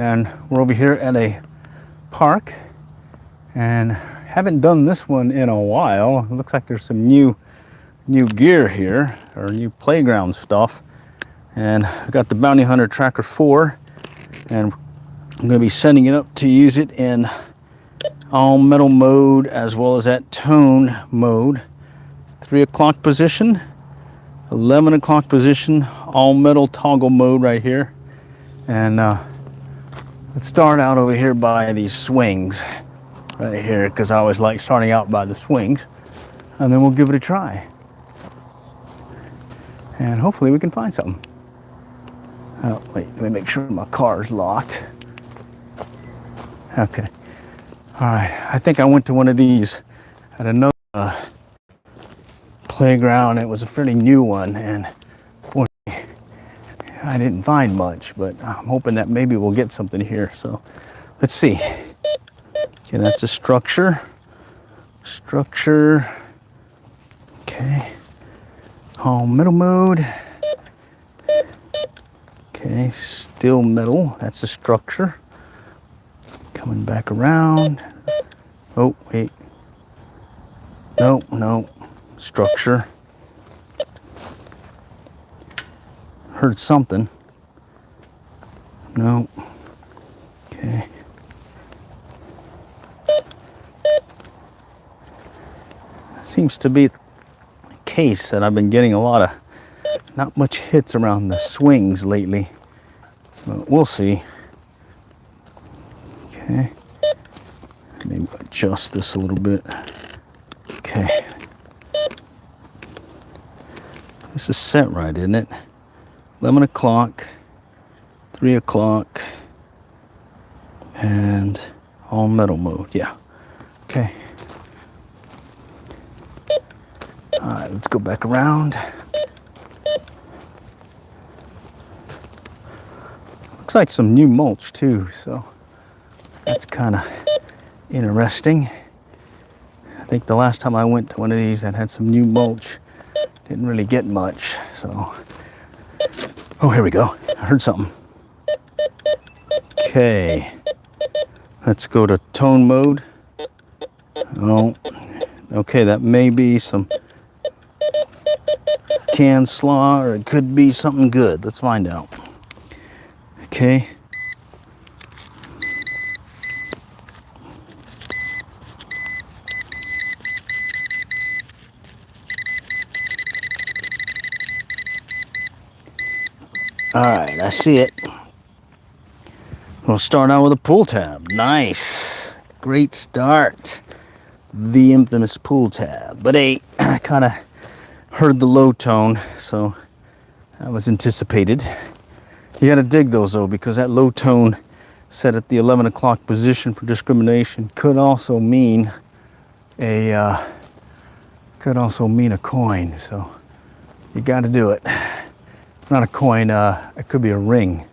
And we're over here at a park and haven't done this one in a while. It looks like there's some new gear here, or new playground stuff. And I got the Bounty Hunter Tracker 4, and I'm going to be setting it up to use it in all metal mode as well as that tone mode. 3 o'clock position, 11 o'clock position, all metal toggle mode right here. And let's start out over here by these swings right here, because I always like starting out by the swings, and then we'll give it a try. And hopefully we can find something. Oh, wait, let me make sure my car's locked. Okay. All right, I think I went to one of these at another playground. It was a fairly new one, and boy, I didn't find much, but I'm hoping that maybe we'll get something here. So let's see. Okay, that's the structure. Okay. All metal mode. Okay, still metal. That's the structure. Coming back around. Oh, wait. No. Structure. Heard something. No. Okay. Seems to be the case that I've been getting a lot of not much hits around the swings lately. But we'll see. Okay. Maybe adjust this a little bit. Okay. This is set right, isn't it? 11 o'clock, 3 o'clock, and all metal mode. Yeah. Okay. All right, let's go back around. Looks like some new mulch too, so that's kind of interesting. I think the last time I went to one of these that had some new mulch, didn't really get much. So, oh, here we go. I heard something. Okay, let's go to tone mode. Oh, okay, that may be some canned slaw, or it could be something good. Let's find out. Okay. All right, I see it. We'll start out with a pull tab. Nice. Great start. The infamous pull tab. But hey, I kind of heard the low tone, so that was anticipated. You got to dig those though, because that low tone set at the 11 o'clock position for discrimination could also mean a coin. So you got to do it. Not a coin. It could be a ring.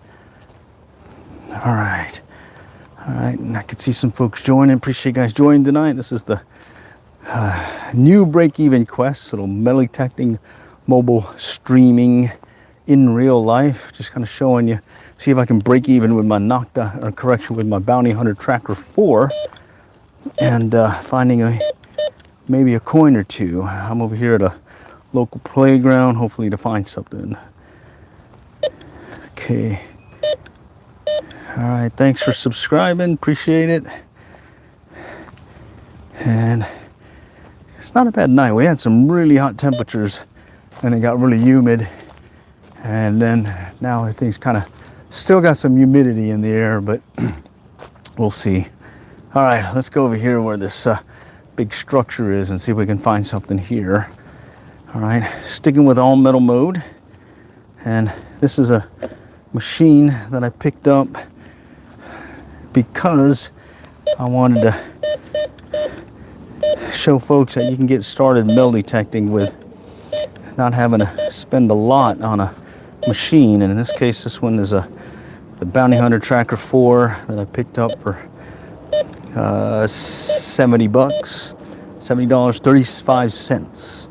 All right, and I could see some folks joining. Appreciate you guys joining tonight. This is the new break-even quest, little metal detecting, mobile streaming in real life. Just kind of showing you, see if I can break even with my with my Bounty Hunter Tracker 4, and finding maybe a coin or two. I'm over here at a local playground, hopefully to find something. Okay. All right, thanks for subscribing, appreciate it. And it's not a bad night. We had some really hot temperatures and it got really humid. And then now everything's kind of still got some humidity in the air, but we'll see. All right, let's go over here where this big structure is and see if we can find something here. All right, sticking with all metal mode. And this is a machine that I picked up because I wanted to show folks that you can get started metal detecting with not having to spend a lot on a machine. And in this case, this one is the Bounty Hunter Tracker 4 that I picked up for $70, $70.35.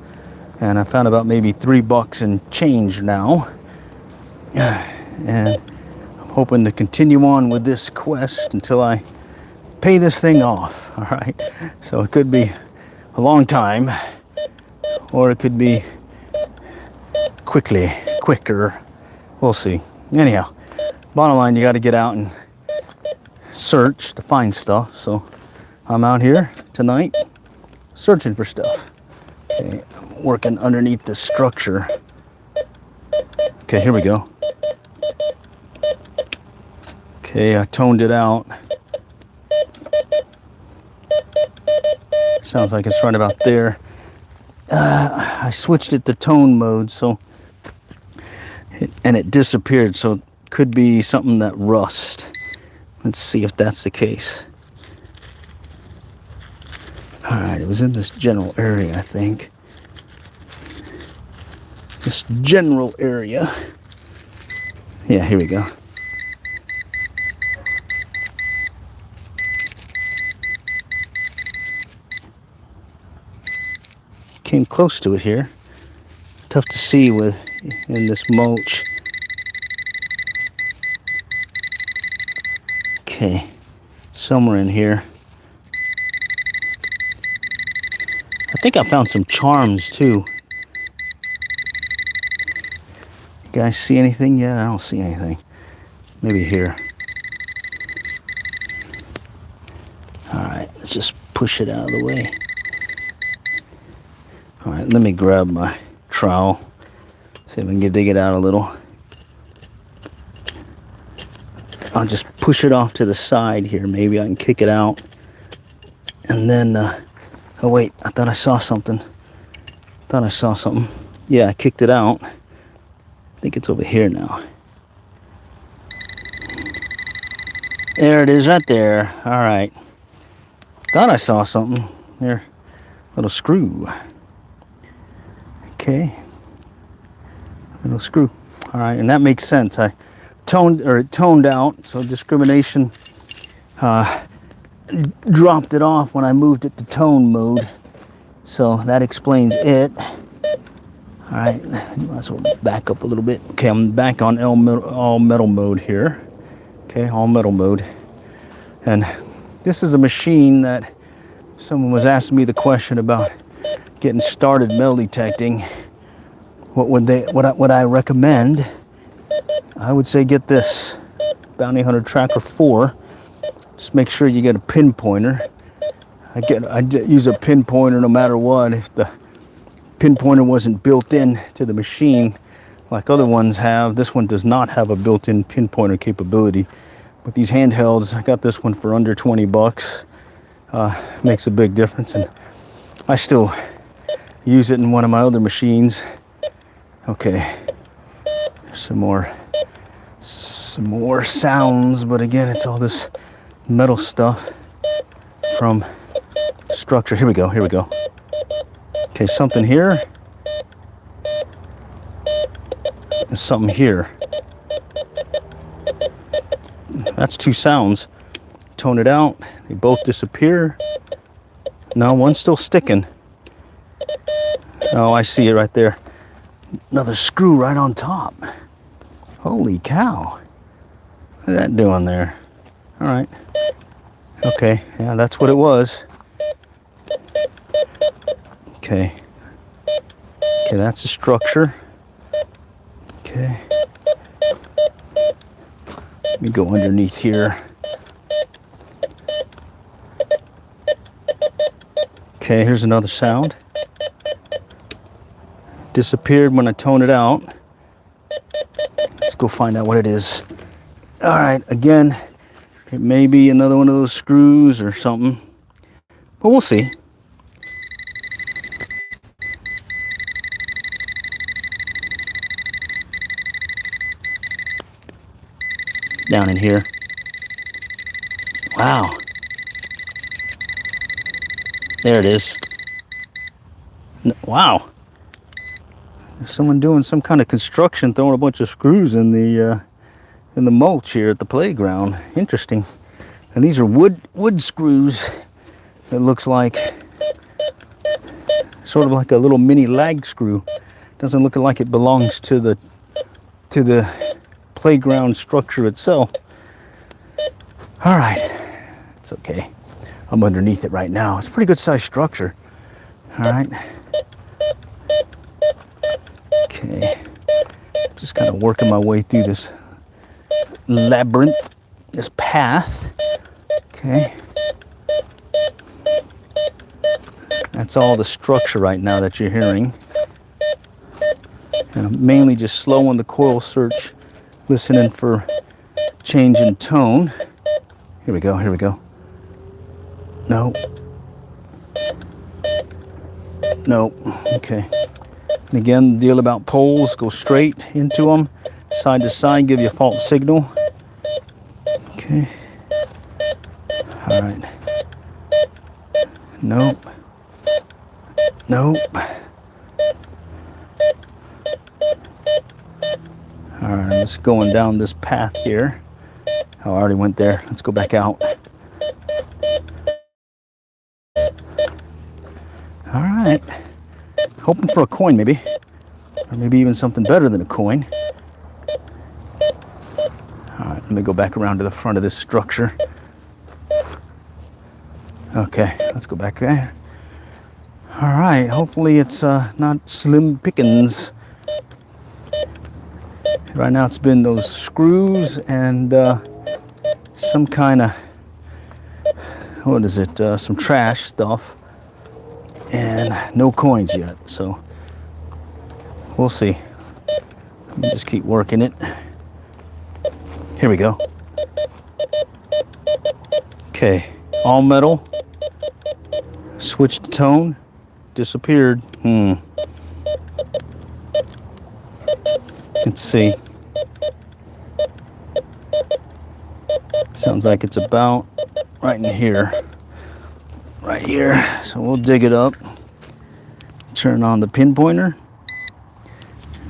And I found about maybe $3 and change now. And I'm hoping to continue on with this quest until I pay this thing off. All right, so it could be a long time, or it could be quicker. We'll see. Anyhow, bottom line, you got to get out and search to find stuff. So I'm out here tonight searching for stuff. Okay, working underneath the structure. Okay, here we go. Okay, I toned it out. Sounds like it's right about there. I switched it to tone mode, so and it disappeared, so it could be something that rust. Let's see if that's the case. All right, it was in this general area, I think. This general area. Yeah, here we go. Came close to it here. Tough to see in this mulch. Okay, somewhere in here. I think I found some charms too. You guys see anything yet? I don't see anything. Maybe here. All right, let's just push it out of the way. All right, let me grab my trowel. See if I can dig it out a little. I'll just push it off to the side here. Maybe I can kick it out. And then, oh wait, I thought I saw something. Yeah, I kicked it out. I think it's over here now. There it is right there. All right. Thought I saw something. There, little screw. Okay. Little screw. All right, and that makes sense. I toned out, so discrimination dropped it off when I moved it to tone mode. So that explains it. All right, might as well back up a little bit. Okay, I'm back on all metal mode here. Okay, all metal mode. And this is a machine that someone was asking me the question about getting started metal detecting. What would I recommend? I would say get this Bounty Hunter Tracker 4. Just make sure you get a pinpointer. I use a pinpointer no matter what. If the pinpointer wasn't built in to the machine like other ones have, this one does not have a built-in pinpointer capability. But these handhelds, I got this one for under 20 bucks. Makes a big difference, and I still use it in one of my other machines. Okay, some more sounds, but again, it's all this metal stuff from structure. Here we go. Okay, something here. And something here. That's two sounds. Tone it out. They both disappear. No, one's still sticking. Oh, I see it right there. Another screw right on top. Holy cow. What's that doing there? All right. Okay, yeah, that's what it was. Okay. Okay, that's the structure. Okay. Let me go underneath here. Okay, here's another sound. Disappeared when I tone it out. Let's go find out what it is. All right, again, it may be another one of those screws or something, but we'll see. Down in here. Wow. There it is. Wow. There's someone doing some kind of construction, throwing a bunch of screws in the mulch here at the playground. Interesting. And these are wood screws. It looks like sort of like a little mini lag screw. Doesn't look like it belongs to the playground structure itself. All right, it's okay. I'm underneath it right now. It's a pretty good sized structure. All right. Okay. Just kind of working my way through this labyrinth, this path. Okay. That's all the structure right now that you're hearing. And I'm mainly just slowing the coil search, listening for change in tone. Here we go, here we go. No. No, okay. And again, the deal about poles, go straight into them, side to side, give you a false signal. Okay. All right. Nope. Nope. All right, I'm just going down this path here. Oh, I already went there. Let's go back out. All right. Hoping for a coin, maybe. Or maybe even something better than a coin. All right, let me go back around to the front of this structure. Okay, let's go back there. All right, hopefully it's not slim pickings. Right now it's been those screws and some kind of, what is it, some trash stuff. And no coins yet, so we'll see. Let me just keep working it. Here we go. Okay, all metal. Switched tone. Disappeared. Let's see. Sounds like it's about right in here. Right here. So we'll dig it up. Turn on the pinpointer.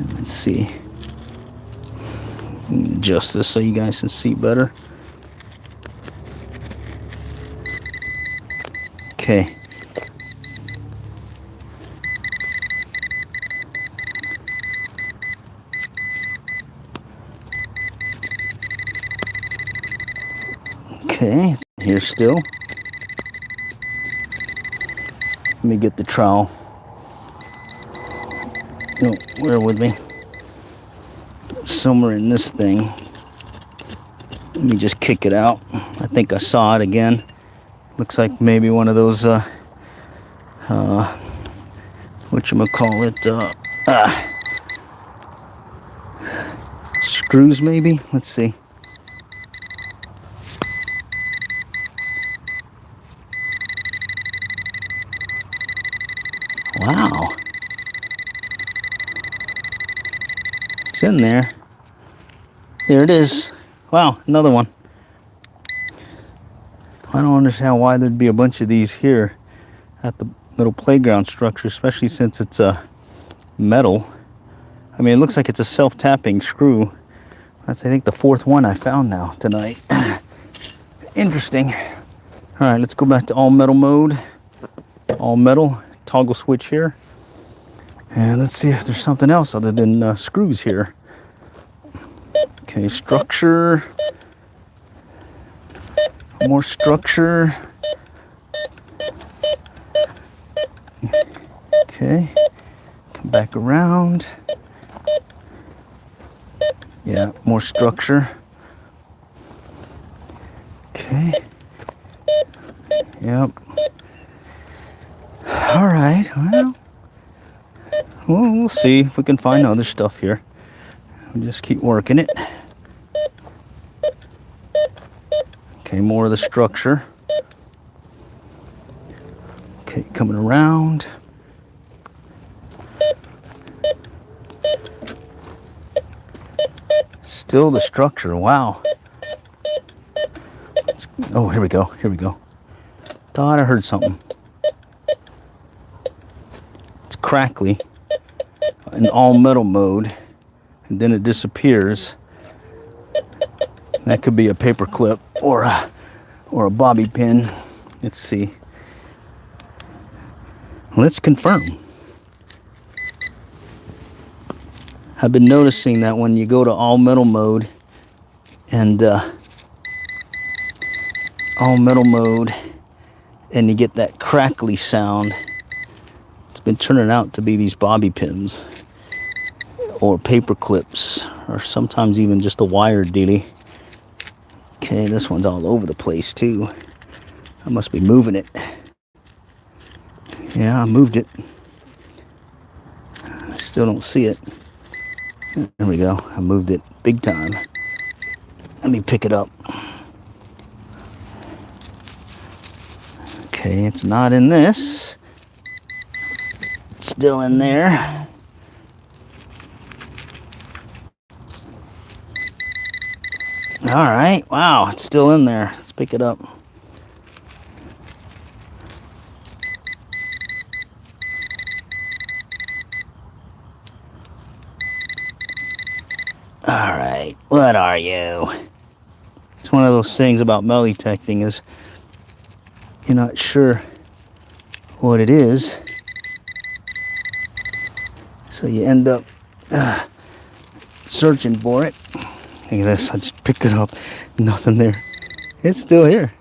And let's see. Adjust this so you guys can see better. Okay. Okay, here still. Let me get the trowel. No, bear with me. Somewhere in this thing. Let me just kick it out. I think I saw it again. Looks like maybe one of those, whatchamacallit, screws maybe? Let's see. Wow. It's in there. There it is. Wow, another one. I don't understand why there'd be a bunch of these here at the little playground structure, especially since it's metal. I mean, it looks like it's a self-tapping screw. That's, I think, the fourth one I found now tonight. Interesting. All right, let's go back to all metal mode. All metal. Toggle switch here. And let's see if there's something else other than screws here. Okay, structure. More structure. Okay. Come back around. Yeah, more structure. Okay. Yep. All right, well, we'll see if we can find other stuff here. We'll just keep working it. Okay, more of the structure. Okay, coming around. Still the structure, wow. Oh, here we go, here we go. Thought I heard something. Crackly in all metal mode, and then it disappears. That could be a paper clip or a bobby pin. Let's see. Let's confirm. I've been noticing that when you go to all metal mode, and all metal mode, and you get that crackly sound. It's been turning out to be these bobby pins or paper clips, or sometimes even just a wire dealie. Okay, this one's all over the place too. I must be moving it. Yeah, I moved it. I still don't see it. There we go. I moved it big time. Let me pick it up. Okay, it's not in this. It's still in there. All right. Wow, it's still in there. Let's pick it up. All right. What are you? It's one of those things about metal detecting is you're not sure what it is. So you end up searching for it. Look at this, I just picked it up. Nothing there. It's still here.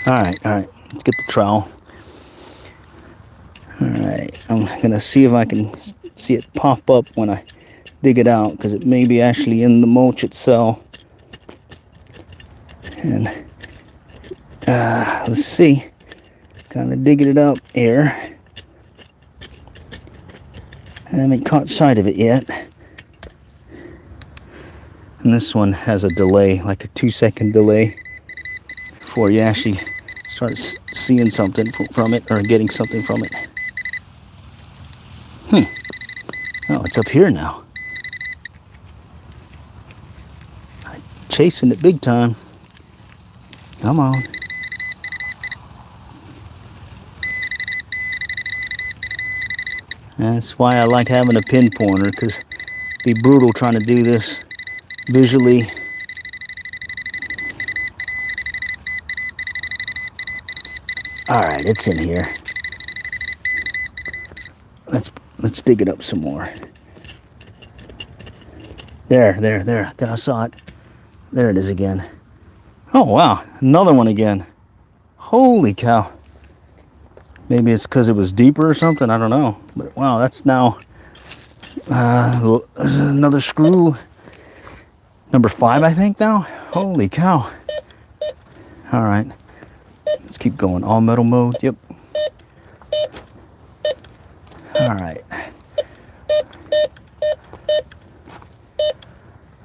Alright, let's get the trowel. Alright, I'm gonna see if I can see it pop up when I dig it out, because it may be actually in the mulch itself. And let's see. Kind of digging it up here. I haven't caught sight of it yet. And this one has a delay, like a 2-second delay, before you actually start seeing something from it or getting something from it. Oh, it's up here now. I'm chasing it big time. Come on. That's why I like having a pin pointer, because it'd be brutal trying to do this visually. Alright, it's in here. Let's dig it up some more. There, I saw it. There it is again. Oh wow, another one again. Holy cow. Maybe it's because it was deeper or something, I don't know. But wow, that's now another screw. Number 5, I think now. Holy cow. All right, let's keep going. All metal mode, yep. All right.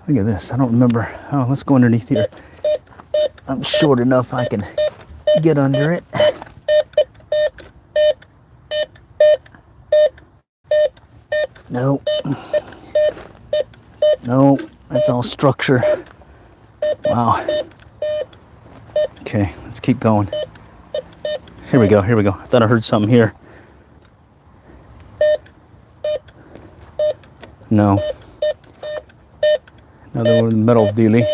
Look at this, I don't remember. Oh, let's go underneath here. I'm short enough I can get under it. Nope. Nope, that's all structure. Wow. Okay, let's keep going. Here we go. I thought I heard something here. No. Another one, metal dealie.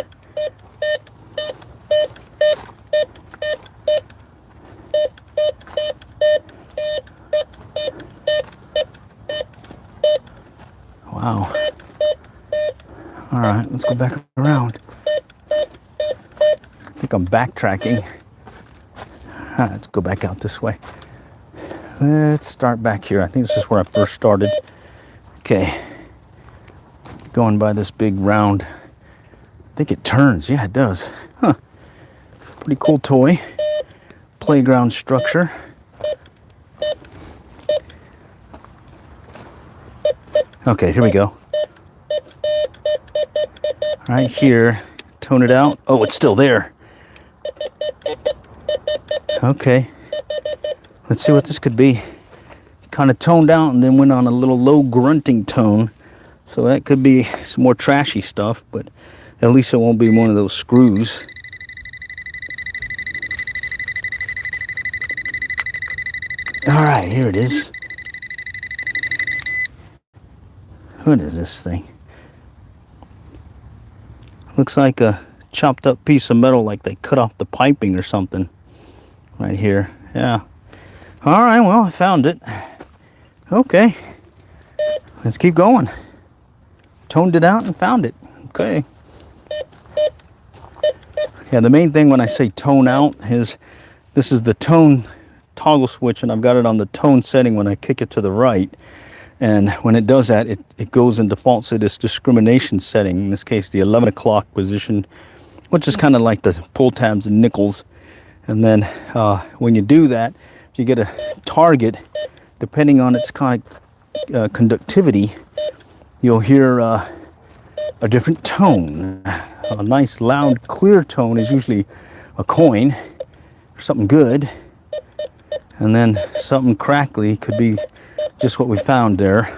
Wow. All right, let's go back around. I think I'm backtracking. Let's go back out this way. Let's start back here. I think this is where I first started. Okay. Going by this big round. I think it turns. Yeah, it does. Huh. Pretty cool toy. Playground structure. Okay, here we go. Right here. Tone it out. Oh, it's still there. Okay. Let's see what this could be. Kind of toned out and then went on a little low grunting tone. So that could be some more trashy stuff, but at least it won't be one of those screws. All right, here it is. What is this thing? Looks like a chopped up piece of metal, like they cut off the piping or something. Right here, yeah. All right, well, I found it. Okay, let's keep going. Toned it out and found it. Okay. Yeah, the main thing when I say tone out is this is the tone toggle switch, and I've got it on the tone setting when I kick it to the right. And when it does that, it goes and defaults to this discrimination setting, in this case the 11 o'clock position, which is kind of like the pull tabs and nickels. And then when you do that, you get a target, depending on its conductivity, you'll hear a different tone. A nice, loud, clear tone is usually a coin or something good. And then something crackly could be just what we found there.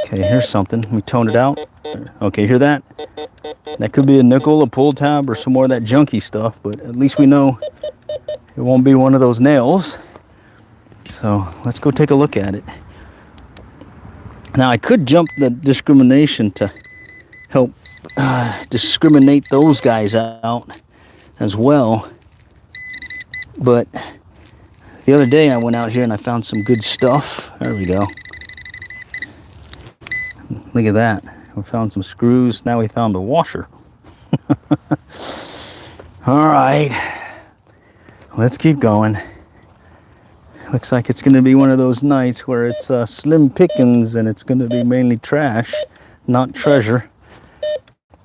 Okay, here's something. Let me tone it out. Okay, hear that? That could be a nickel, a pull tab, or some more of that junky stuff, but at least we know it won't be one of those nails. So let's go take a look at it. Now I could jump the discrimination to help discriminate those guys out as well. But the other day I went out here and I found some good stuff. There we go. Look at that. We found some screws. Now we found a washer. All right. Let's keep going. Looks like it's going to be one of those nights where it's slim pickings and it's going to be mainly trash, not treasure.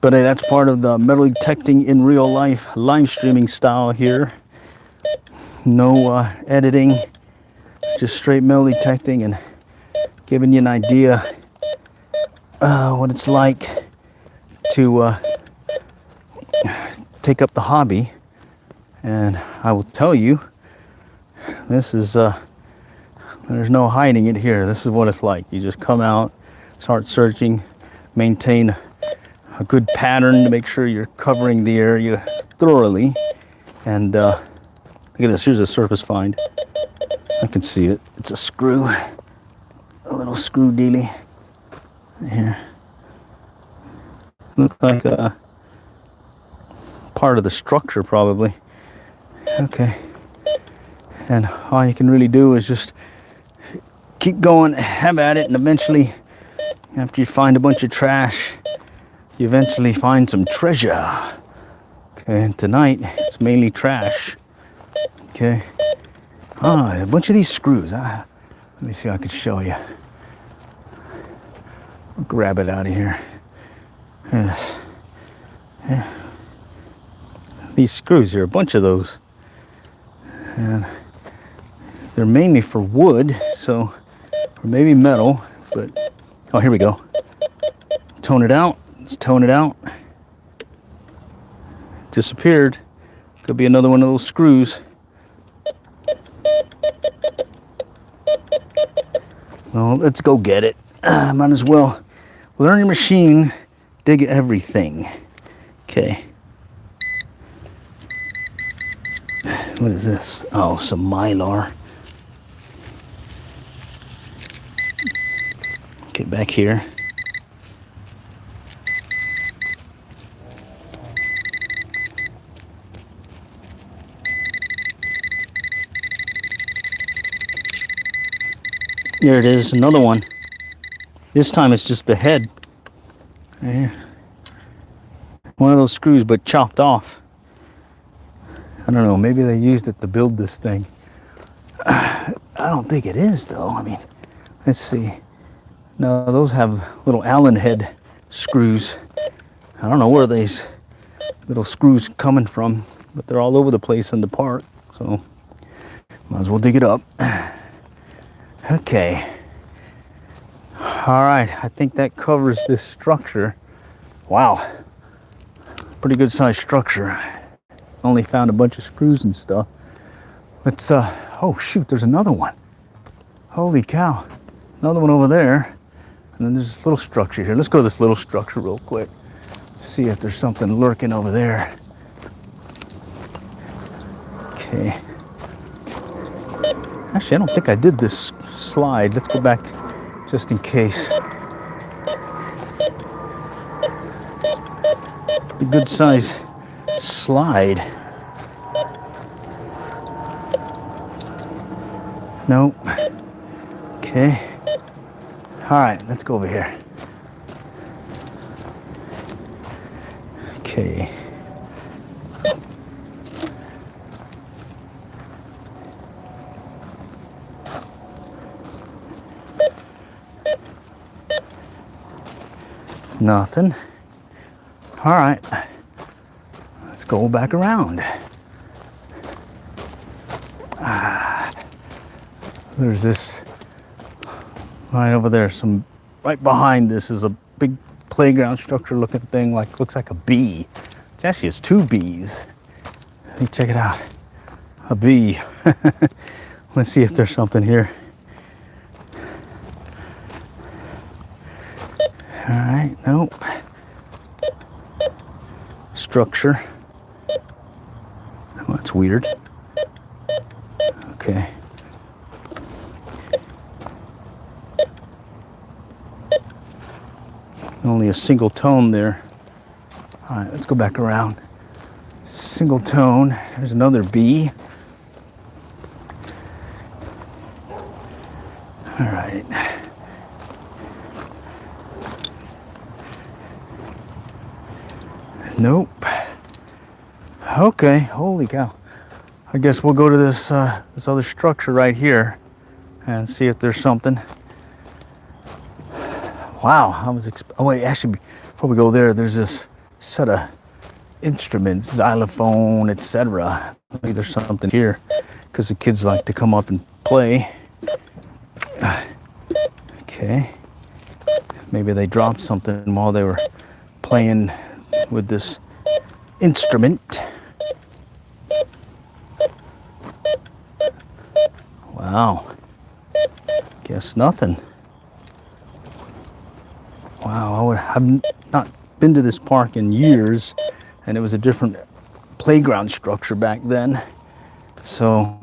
But hey, that's part of the metal detecting in real life live streaming style here. No editing, just straight metal detecting and giving you an idea what it's like to take up the hobby. And I will tell you, this is there's no hiding it here. This is what it's like. You just come out, start searching, maintain a good pattern to make sure you're covering the area thoroughly. And look at this, here's a surface find. I can see it. It's a screw, a little screw dealy here. Looks like a part of the structure probably. Okay. And all you can really do is just keep going, have at it, and eventually, after you find a bunch of trash, you eventually find some treasure. Okay, and tonight, it's mainly trash. Okay. A bunch of these screws. Let me see if I can show you. I'll grab it out of here. Yes. Yeah. These screws here, a bunch of those. And they're mainly for wood, so, or maybe metal, but, oh, here we go. Tone it out. Let's tone it out. Disappeared. Could be another one of those screws. Well, let's go get it. Might as well learn your machine, dig everything. Okay. What is this? Oh, some mylar. Get back here. There it is, another one. This time it's just the head. Right here. One of those screws, but chopped off. I don't know, maybe they used it to build this thing. I don't think it is though. I mean, let's see. No, those have little Allen head screws. I don't know where these little screws coming from, but they're all over the place in the park. So, might as well dig it up. Okay. All right, I think that covers this structure. Wow. Pretty good sized structure. Only found a bunch of screws and stuff. Let's, oh shoot, there's another one. Holy cow. Another one over there. And then there's this little structure here. Let's go to this little structure real quick. See if there's something lurking over there. Okay. Actually, I don't think I did this slide. Let's go back just in case. Pretty good size slide. Nope. Okay. All right, let's go over here. Okay. Nothing. All right. Let's go back around. There's this right over there. Right behind this is a big playground structure looking thing, looks like a bee. It's 2 bees. Let me check it out. A bee. Let's see if there's something here. All right, nope. Structure. Oh, that's weird. Okay. Only a single tone there. All right, let's go back around. Single tone. There's another bee. All right. Nope. Okay, holy cow. I guess we'll go to this this other structure right here and see if there's something. Wow, oh wait, actually, before we go there, there's this set of instruments, xylophone, etc. Maybe there's something here, because the kids like to come up and play. Okay. Maybe they dropped something while they were playing with this instrument. Wow. Guess nothing. Wow, I've not been to this park in years, and it was a different playground structure back then. So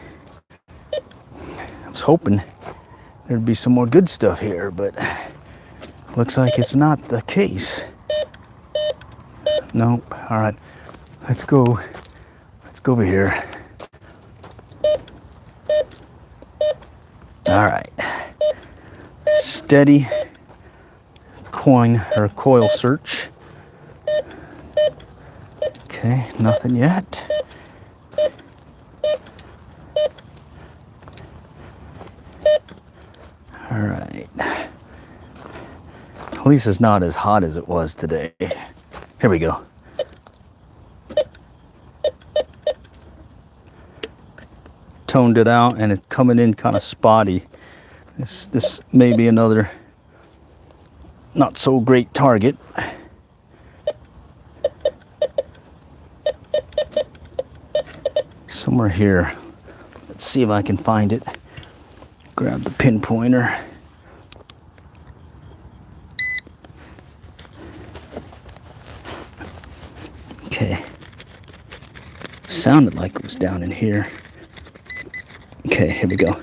I was hoping there'd be some more good stuff here, but looks like it's not the case. Nope. All right, let's go over here. All right, steady coil search. Okay, nothing yet. All right. At least it's not as hot as it was today. Here we go. Toned it out, and it's coming in kind of spotty. This may be another not so great target. Somewhere here. Let's see if I can find it. Grab the pinpointer. Okay. Sounded like it was down in here. Okay, here we go.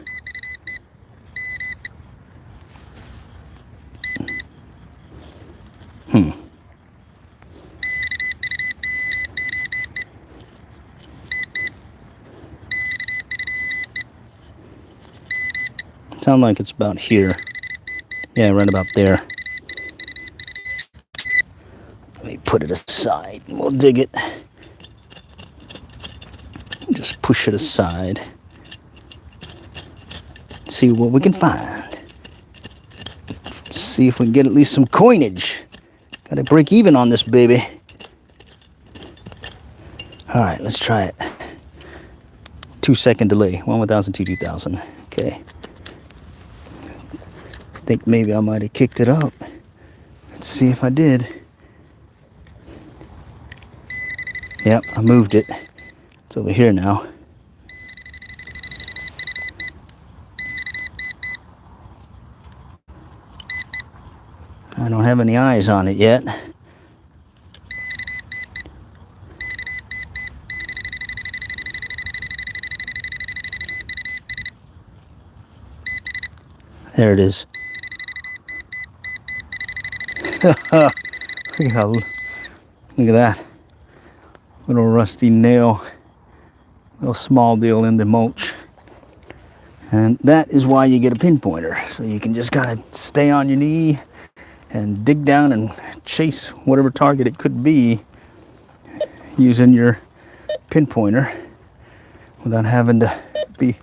Sound like it's about here. Yeah, right about there. Let me put it aside and we'll dig it. Just push it aside. See what we can find. See if we can get at least some coinage. Gotta break even on this baby. Alright, let's try it. 2-second delay. 1 1000, 2 2000. Okay. I think maybe I might have kicked it up. Let's see if I did. Yep, I moved it. It's over here now. I don't have any eyes on it yet. There it is. Look at that. Little rusty nail. Little small deal in the mulch. And that is why you get a pinpointer. So you can just kind of stay on your knee and dig down and chase whatever target it could be. using your pinpointer without having to be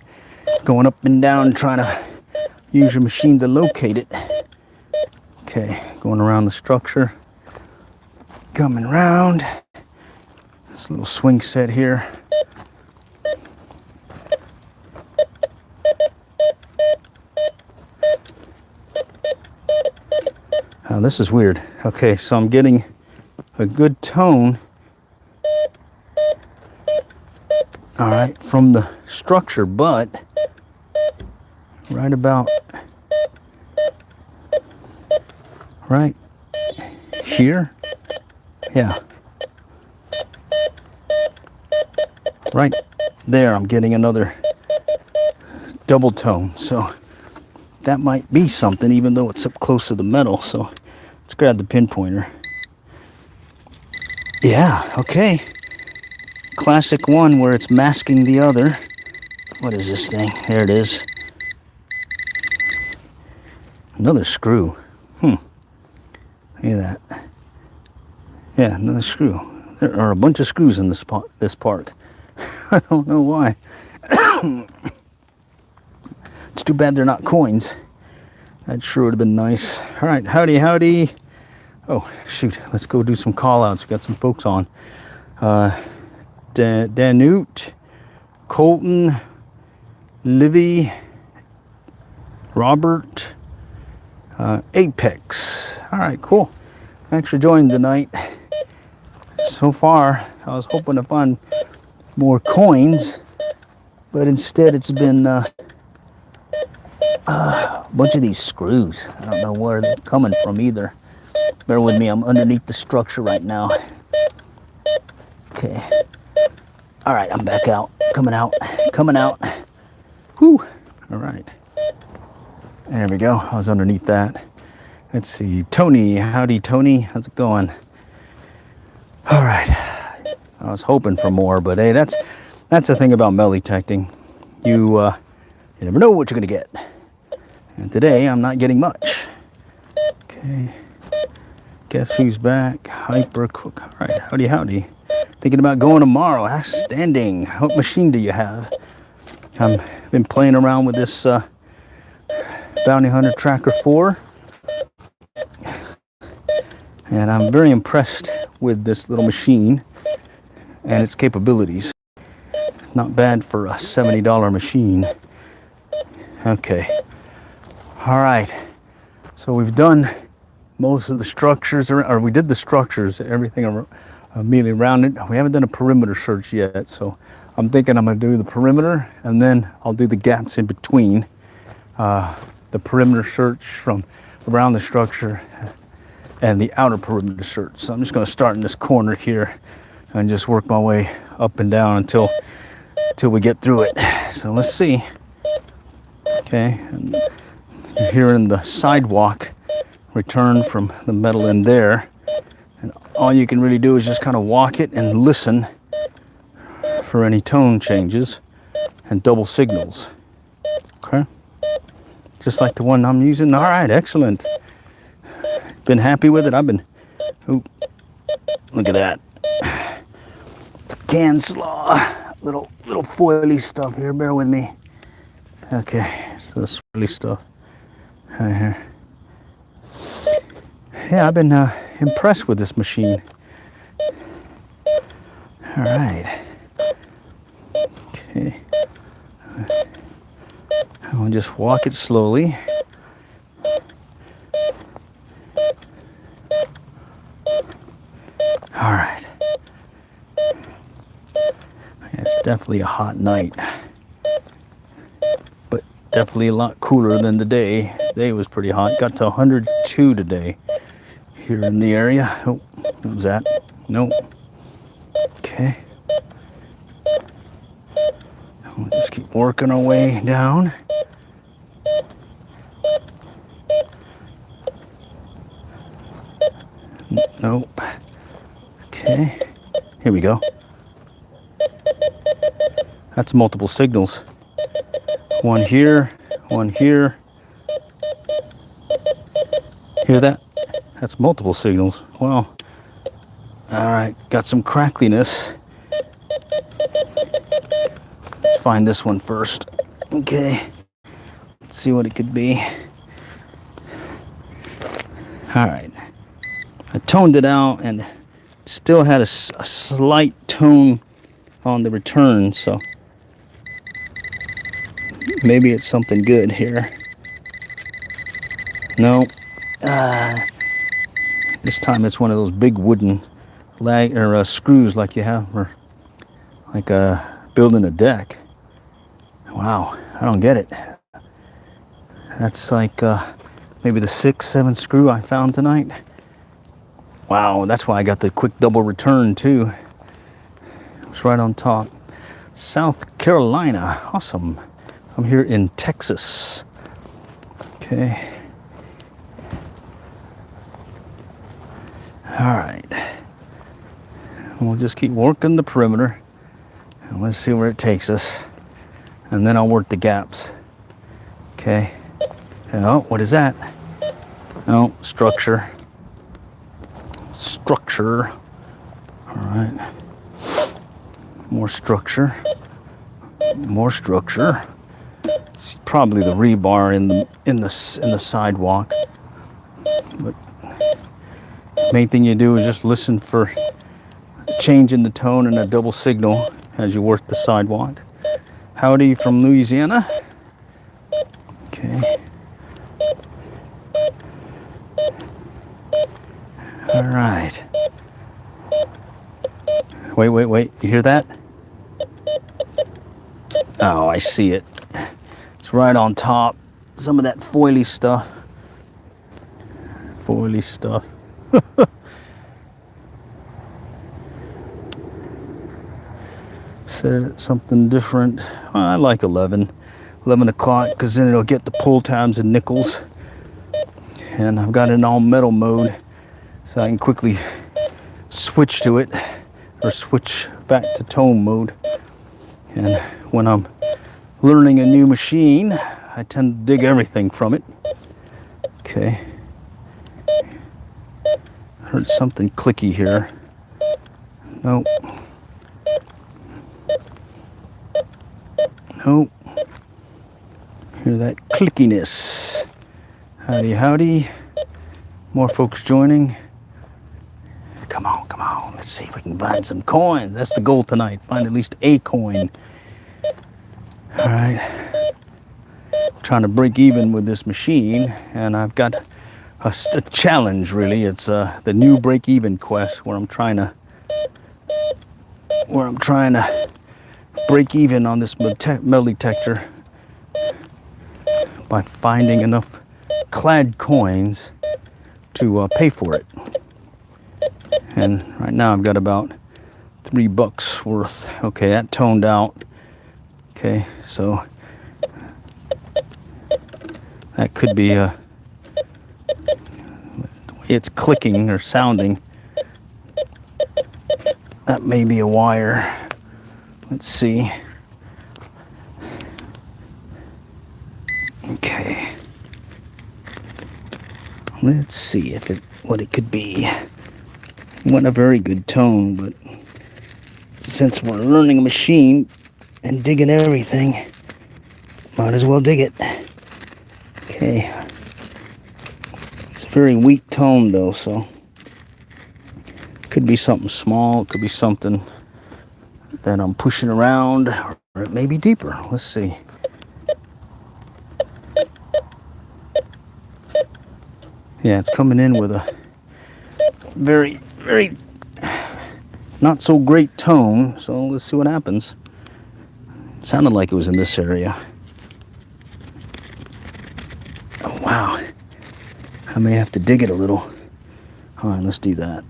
going up and down trying to use your machine to locate it. Okay, going around the structure, coming around this little swing set here. Now this is weird. Okay, so I'm getting a good tone, all right, from the structure, but right about right here, yeah, right there, I'm getting another double tone. So that might be something, even though it's up close to the metal. So let's grab the pinpointer. Yeah, okay. Classic one where it's masking the other. What is this thing? There it is. Another screw. Look at that. Yeah, another screw. There are a bunch of screws in this park. I don't know why. It's too bad they're not coins. That sure would have been nice. All right, howdy, howdy. Oh, shoot, let's go do some call outs. We got some folks on. Danute, Colton, Livy, Robert, Apex. All right, cool. Thanks for joining tonight. So far, I was hoping to find more coins, but instead it's been a bunch of these screws. I don't know where they're coming from either. Bear with me, I'm underneath the structure right now. Okay. All right, I'm back out. Coming out. Whew. All right. There we go. I was underneath that. Let's see. Tony. Howdy, Tony. How's it going? All right. I was hoping for more, but hey, that's the thing about metal detecting. You never know what you're going to get. And today, I'm not getting much. Okay. Guess who's back? Hyper Cook. All right, howdy, howdy. Thinking about going tomorrow. Outstanding. What machine do you have? I've been playing around with this Bounty Hunter Tracker 4. And I'm very impressed with this little machine and its capabilities. Not bad for a $70 machine. Okay. All right. So we've done most of the structures, or we did the structures, everything immediately around it. We haven't done a perimeter search yet, so I'm thinking I'm going to do the perimeter, and then I'll do the gaps in between. The perimeter search from around the structure and the outer perimeter search. So I'm just going to start in this corner here and just work my way up and down until we get through it. So let's see. Okay, and you're hearing the sidewalk return from the metal in there, and all you can really do is just kind of walk it and listen for any tone changes and double signals. Okay, just like the one I'm using. All right, excellent. Been happy with it. I've been, oh, look at that can slaw, little foily stuff here. Bear with me. Okay, so this foily stuff right here. Yeah, I've been impressed with this machine. All right. Okay. I'll just walk it slowly. All right. It's definitely a hot night, but definitely a lot cooler than the day. Today was pretty hot. Got to 102 today. Here in the area. Oh, what was that? Nope. Okay. We'll just keep working our way down. Nope. Okay. Here we go. That's multiple signals. One here, one here. Hear that? That's multiple signals. Wow. All right, got some crackliness. Let's find this one first. Okay, let's see what it could be. All right, I toned it out and still had a slight tone on the return, so maybe it's something good here. No, this time it's one of those big wooden screws like you have for like building a deck. Wow, I don't get it. That's like maybe the 6, 7 screw I found tonight. Wow, that's why I got the quick double return too. It's right on top. South Carolina, awesome. I'm here in Texas. Okay. All right. We'll just keep working the perimeter and let's see where it takes us. And then I'll work the gaps. Okay. Oh, what is that? Oh, structure. Structure. All right. More structure. More structure. It's probably the rebar in the sidewalk. But main thing you do is just listen for a change in the tone and a double signal as you work the sidewalk. Howdy from Louisiana. Okay. All right. Wait. You hear that? Oh, I see it. It's right on top. Some of that foily stuff. Foily stuff. Set it something different. I like 11 o'clock because then it'll get the pull tabs and nickels. And I've got it in all metal mode so I can quickly switch to it or switch back to tone mode. And when I'm learning a new machine, I tend to dig everything from it. Okay. Heard something clicky here. Nope. Nope. Hear that clickiness. Howdy, howdy. More folks joining. Come on. Let's see if we can find some coins. That's the goal tonight. Find at least a coin. All right. I'm trying to break even with this machine, and I've got a challenge, really. It's the new break-even quest where I'm trying to break even on this metal detector by finding enough clad coins to pay for it. And right now I've got about $3 worth. Okay, that toned out. Okay, so that could be the way it's clicking or sounding. That may be a wire. Let's see. Okay. Let's see what it could be. It wasn't a very good tone, but since we're learning a machine and digging everything, might as well dig it. Okay. It's a very weak tone though, so could be something small, it could be something that I'm pushing around, or it may be deeper. Let's see. Yeah, it's coming in with a very not so great tone, so let's see what happens. It sounded like it was in this area. Oh wow, I may have to dig it a little. All right, let's do that.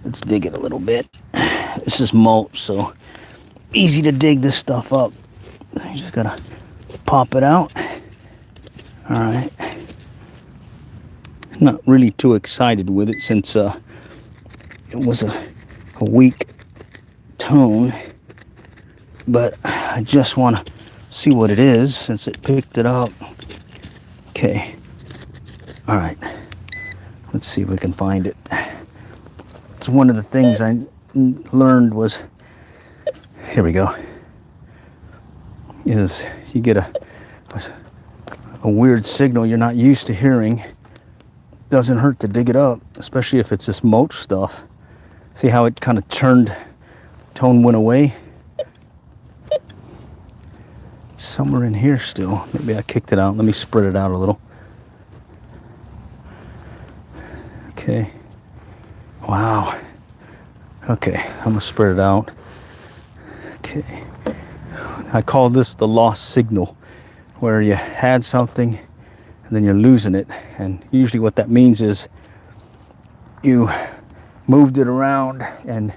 Let's dig it a little bit. This is mulch, so easy to dig this stuff up. You just gotta pop it out. All right. Not really too excited with it since it was a weak tone, but I just want to see what it is since it picked it up. Okay. All right. Let's see if we can find it. Let's that's one of the things I learned was, here we go, is you get a weird signal you're not used to hearing. Doesn't hurt to dig it up, especially if it's this mulch stuff. See how it kind of turned, tone went away? It's somewhere in here still. Maybe I kicked it out. Let me spread it out a little. Okay. Wow. Okay, I'm gonna spread it out. Okay. I call this the lost signal, where you had something and then you're losing it. And usually what that means is you moved it around, and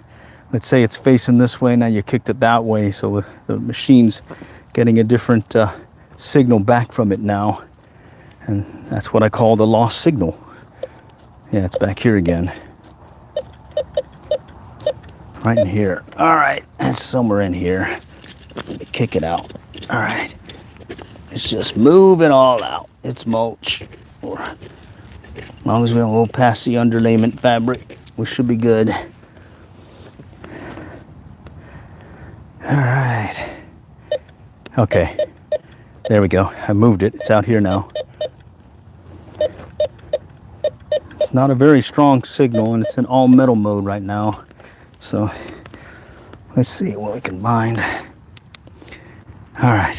let's say it's facing this way, now you kicked it that way, so the machine's getting a different signal back from it now. And that's what I call the lost signal. Yeah, it's back here again. Right in here. All right, it's somewhere in here. Let me kick it out. All right. Let's just move it all out. It's mulch. Or as long as we don't go past the underlayment fabric, we should be good. All right. Okay. There we go. I moved it. It's out here now. It's not a very strong signal, and it's in all metal mode right now. So let's see what we can find. All right.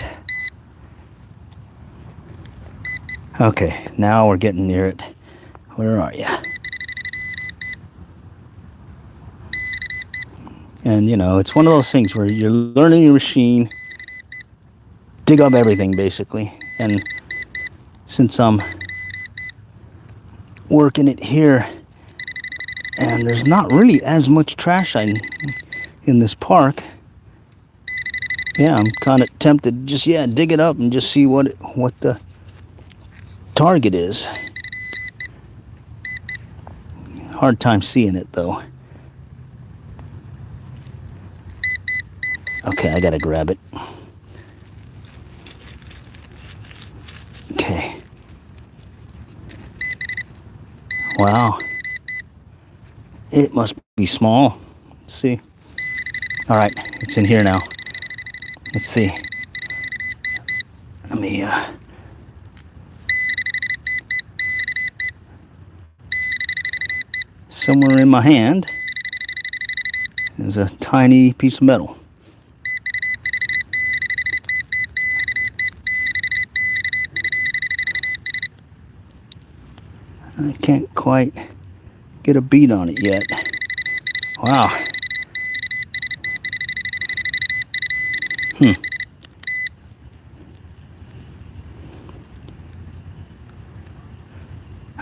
Okay, now we're getting near it. Where are you? And you know, it's one of those things where you're learning your machine, dig up everything basically. And since I'm working it here, and there's not really as much trash in this park, yeah, I'm kind of tempted to just, dig it up and just see what the target is. Hard time seeing it though. Okay, I gotta grab it. Okay. Wow. It must be small. Let's see. All right, it's in here now. Let's see. Let me, somewhere in my hand is a tiny piece of metal. I can't quite get a beat on it yet. Wow.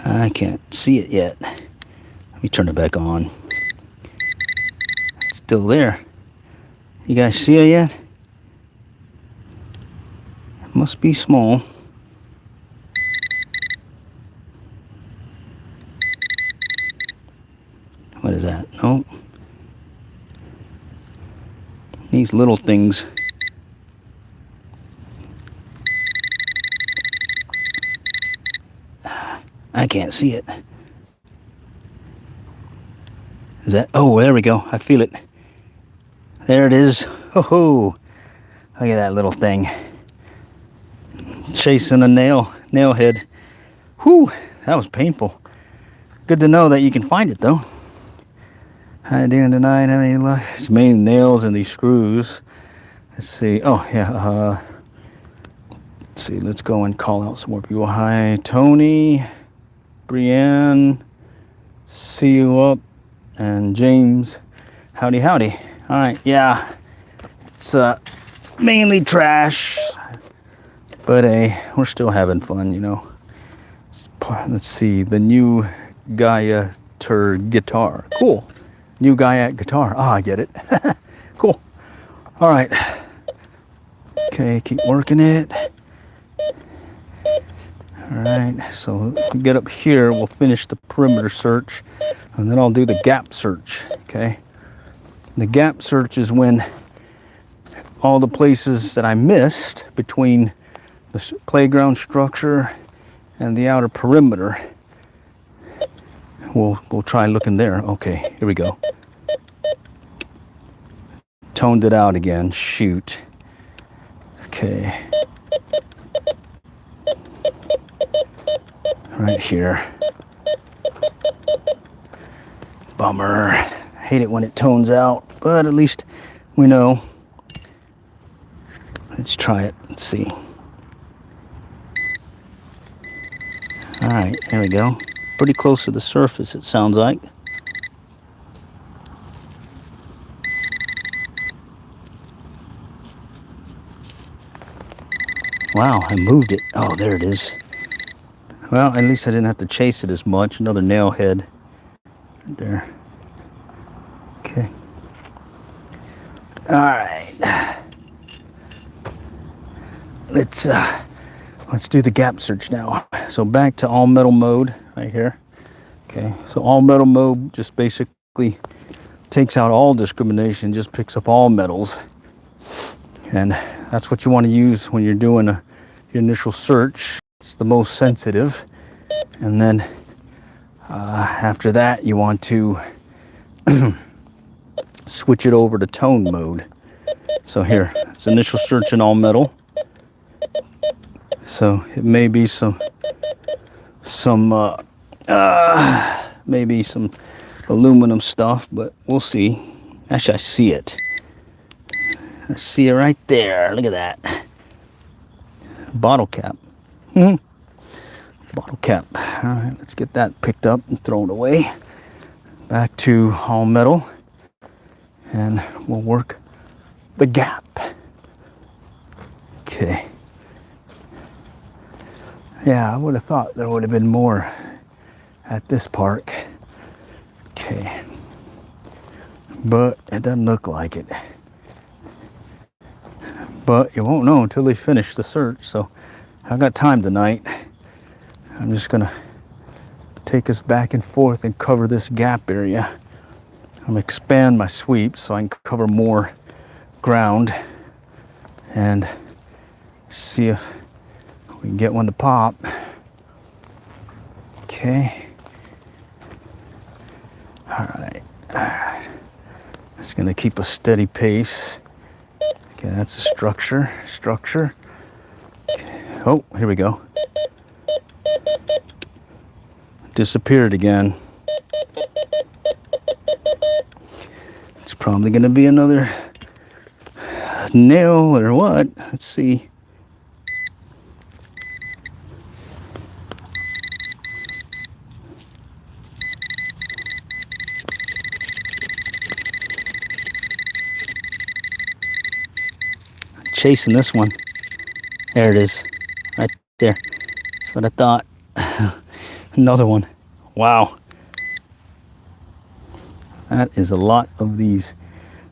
I can't see it yet. Let me turn it back on. It's still there. You guys see it yet? It must be small. What is that? Nope. These little things. I can't see it. Is that? Oh, there we go. I feel it. There it is. Oh, look at that little thing. Chasing a nail head. Whew, that was painful. Good to know that you can find it though. How you doing tonight? Have any luck? It's mainly nails and these screws. Let's see. Oh yeah. Let's see. Let's go and call out some more people. Hi, Tony, Brienne. See you up. And James. Howdy, howdy. All right. Yeah. It's mainly trash, but we're still having fun, you know. Let's see. The new Gaia guitar. Cool. New Gaia guitar. Ah, I get it. Cool. All right. Okay, keep working it. All right, so we get up here, we'll finish the perimeter search, and then I'll do the gap search, okay? The gap search is when all the places that I missed between the playground structure and the outer perimeter. We'll try looking there. Okay, here we go. Toned it out again. Shoot. Okay. Right here. Bummer. Hate it when it tones out, but at least we know. Let's try it. Let's see. All right, there we go. Pretty close to the surface, it sounds like. Wow, I moved it. Oh, there it is. Well, at least I didn't have to chase it as much. Another nail head. Right there. Okay. All right. Let's do the gap search now. So back to all metal mode right here. Okay. So all metal mode just basically takes out all discrimination, just picks up all metals. And that's what you want to use when you're doing your initial search. It's the most sensitive. And then after that, you want to switch it over to tone mode. So here, it's initial search in all metal. So it may be maybe some aluminum stuff, but we'll see. Actually, I see it. I see it right there. Look at that. Bottle cap. Bottle cap. All right, let's get that picked up and thrown away. Back to all metal. And we'll work the gap. Okay. Yeah, I would have thought there would have been more at this park. Okay. But it doesn't look like it. But you won't know until they finish the search. So I've got time tonight. I'm just gonna take us back and forth and cover this gap area. I'm gonna expand my sweep so I can cover more ground and see if we can get one to pop. Okay. All right. Just gonna keep a steady pace. Okay, that's a structure. Okay. Oh, here we go. Disappeared again. It's probably gonna be another nail or what? Let's see. Chasing this one. There it is. Right there. That's what I thought. Another one. Wow. That is a lot of these.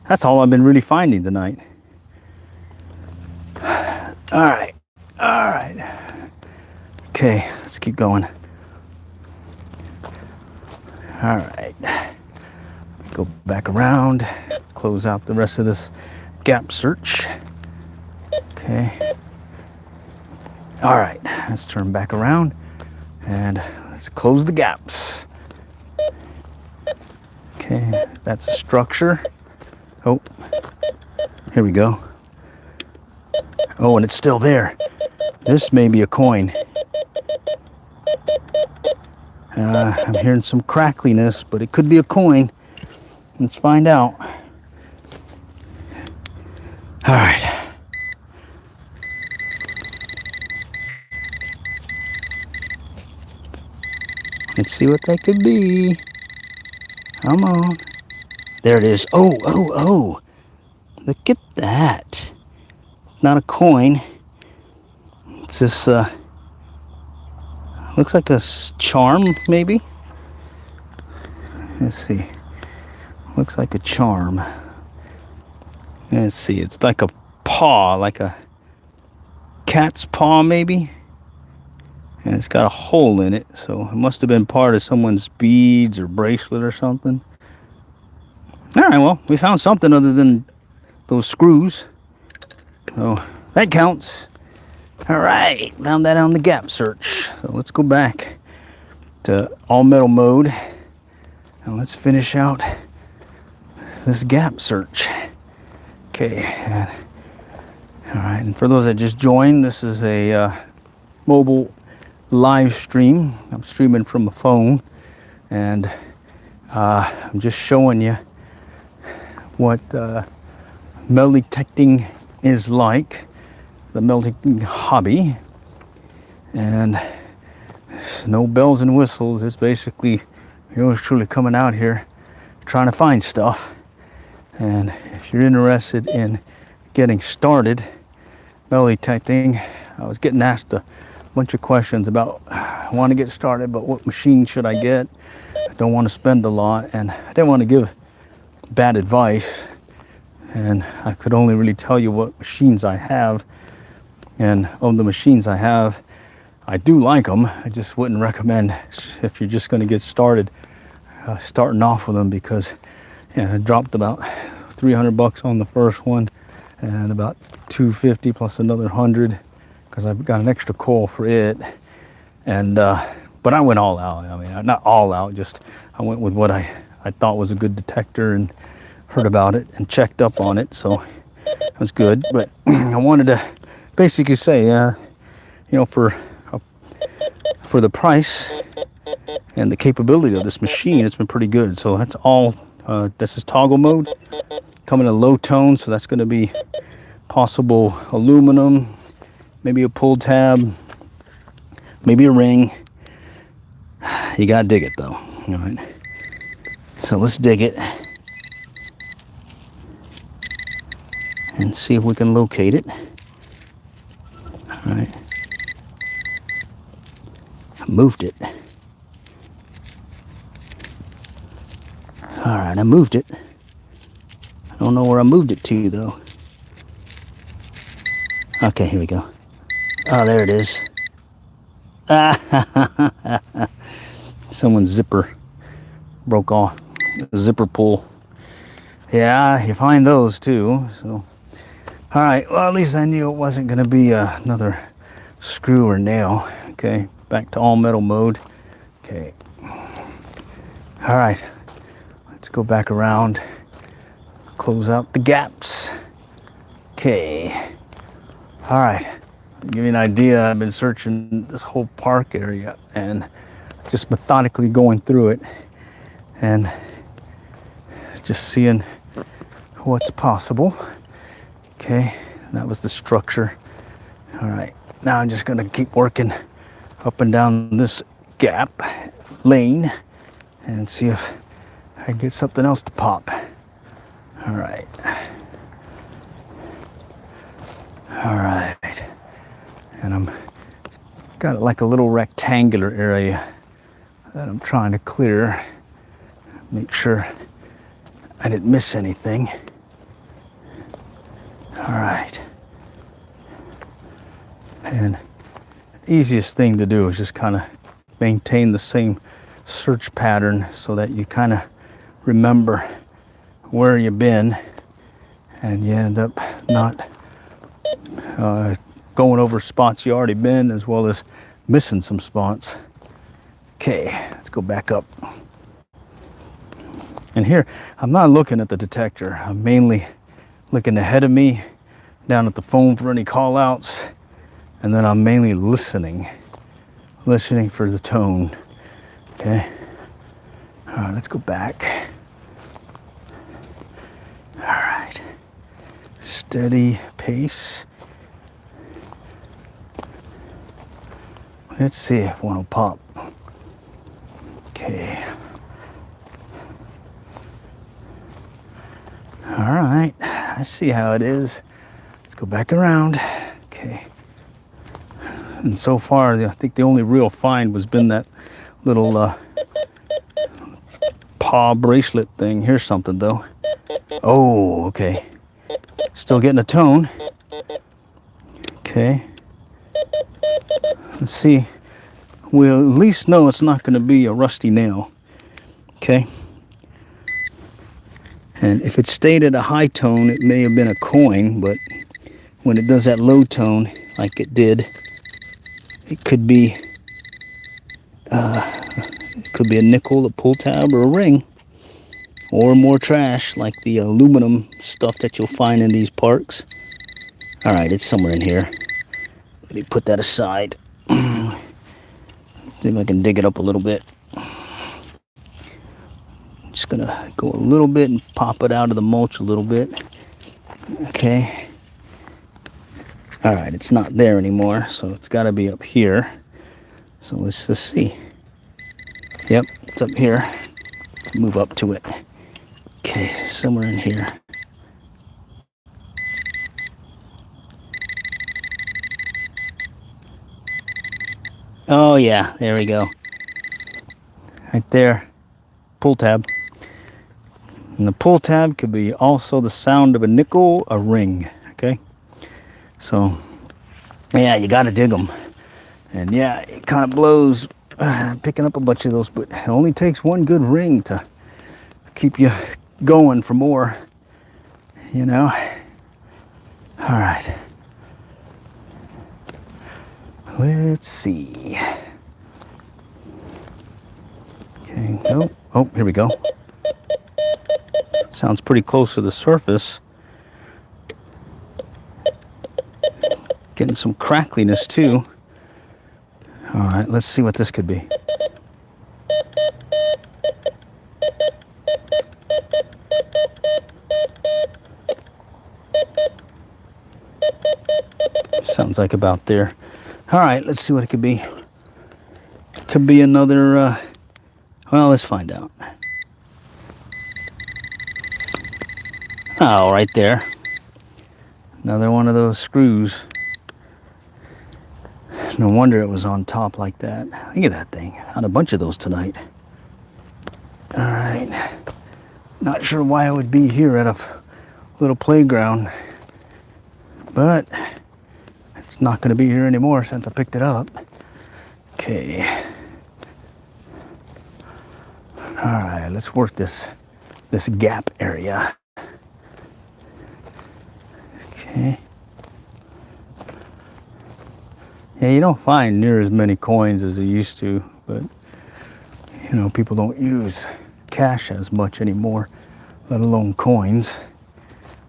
That's all I've been really finding tonight. All right. All right. Okay, let's keep going. All right. Go back around. Close out the rest of this gap search. Okay. All right, let's turn back around and let's close the gaps. Okay, that's a structure. Oh, here we go. Oh, and it's still there. This may be a coin. I'm hearing some crackliness, but it could be a coin. Let's find out. All right. Let's see what that could be. Come on. There it is. Oh. Look at that. Not a coin. It's this, looks like a charm, maybe? Let's see. Looks like a charm. Let's see. It's like a paw, like a cat's paw, maybe? And it's got a hole in it, so it must have been part of someone's beads or bracelet or something. All right, well, we found something other than those screws. So that counts. All right, found that on the gap search. So let's go back to all metal mode Now let's finish out this gap search. Okay, all right, and for those that just joined, this is a mobile live stream. I'm streaming from a phone, and I'm just showing you what metal detecting is like, the metal detecting hobby. And no bells and whistles. It's basically yours truly coming out here trying to find stuff. And if you're interested in getting started metal detecting, I was getting asked a bunch of questions about, I want to get started, but what machine should I get? I don't want to spend a lot, and I didn't want to give bad advice, and I could only really tell you what machines I have. And of the machines I have, I do like them. I just wouldn't recommend, if you're just going to get started, starting off with them, because I dropped about $300 on the first one, and about $250 plus another 100 because I've got an extra coil for it. And but I went all out. I mean, not all out, just I went with what I thought was a good detector, and heard about it and checked up on it, so it was good. But I wanted to basically say, for the price and the capability of this machine, it's been pretty good. So that's all. This is toggle mode, coming in low tone, so that's going to be possible aluminum, maybe a pull tab, maybe a ring. You gotta dig it though. All right. So let's dig it and see if we can locate it. All right. I moved it. All right, I moved it. I don't know where I moved it to though. Okay, here we go. Oh, there it is. Someone's zipper broke off. Zipper pull. Yeah, you find those too. So, all right. Well, at least I knew it wasn't going to be another screw or nail. Okay, back to all metal mode. Okay. All right. Let's go back around. Close out the gaps. Okay. All right. To give you an idea, I've been searching this whole park area and just methodically going through it and just seeing what's possible. Okay, that was the structure. All right, now I'm just gonna keep working up and down this gap lane and see if I can get something else to pop. All right. All right. And I'm got it like a little rectangular area that I'm trying to clear. Make sure I didn't miss anything. All right. And the easiest thing to do is just kind of maintain the same search pattern so that you kind of remember where you've been, and you end up not going over spots you already been, as well as missing some spots. Okay, let's go back up. And here, I'm not looking at the detector. I'm mainly looking ahead of me, down at the phone for any call outs, and then I'm mainly listening for the tone. Okay. All right, let's go back. All right. Steady pace. Let's see if one will pop. Okay. All right, I see how it is. Let's go back around. Okay. And so far, I think the only real find was been that little paw bracelet thing. Here's something though. Oh, okay. Still getting a tone. Okay. Let's see. We'll at least know it's not going to be a rusty nail. Okay. And if it stayed at a high tone, it may have been a coin, but when it does that low tone, like it did, it could be a nickel, a pull tab, or a ring. or more trash like the aluminum stuff that you'll find in these parks. All right, it's somewhere in here. Let me put that aside. See if I can dig it up a little bit. Just gonna go a little bit and pop it out of the mulch a little bit. Okay. All right, it's not there anymore, so it's got to be up here. So let's just see. Yep, it's up here. Move up to it. Okay, somewhere in here. Oh yeah, there we go. Right there. Pull tab. And the pull tab could be also the sound of a nickel, a ring. Okay? So, yeah, you gotta dig them. And yeah, it kind of blows picking up a bunch of those, but it only takes one good ring to keep you going for more, you know? All right. Let's see. Okay, oh, here we go. Sounds pretty close to the surface. Getting some crackliness too. All right, let's see what this could be. Sounds like about there. All right, let's see what it could be. Could be another, well, let's find out. Oh, right there. Another one of those screws. No wonder it was on top like that. Look at that thing. Had a bunch of those tonight. All right. Not sure why it would be here at a little playground, but it's not going to be here anymore since I picked it up. Okay. All right, let's work this gap area. Okay. Yeah, you don't find near as many coins as you used to, but you know, people don't use cash as much anymore, let alone coins.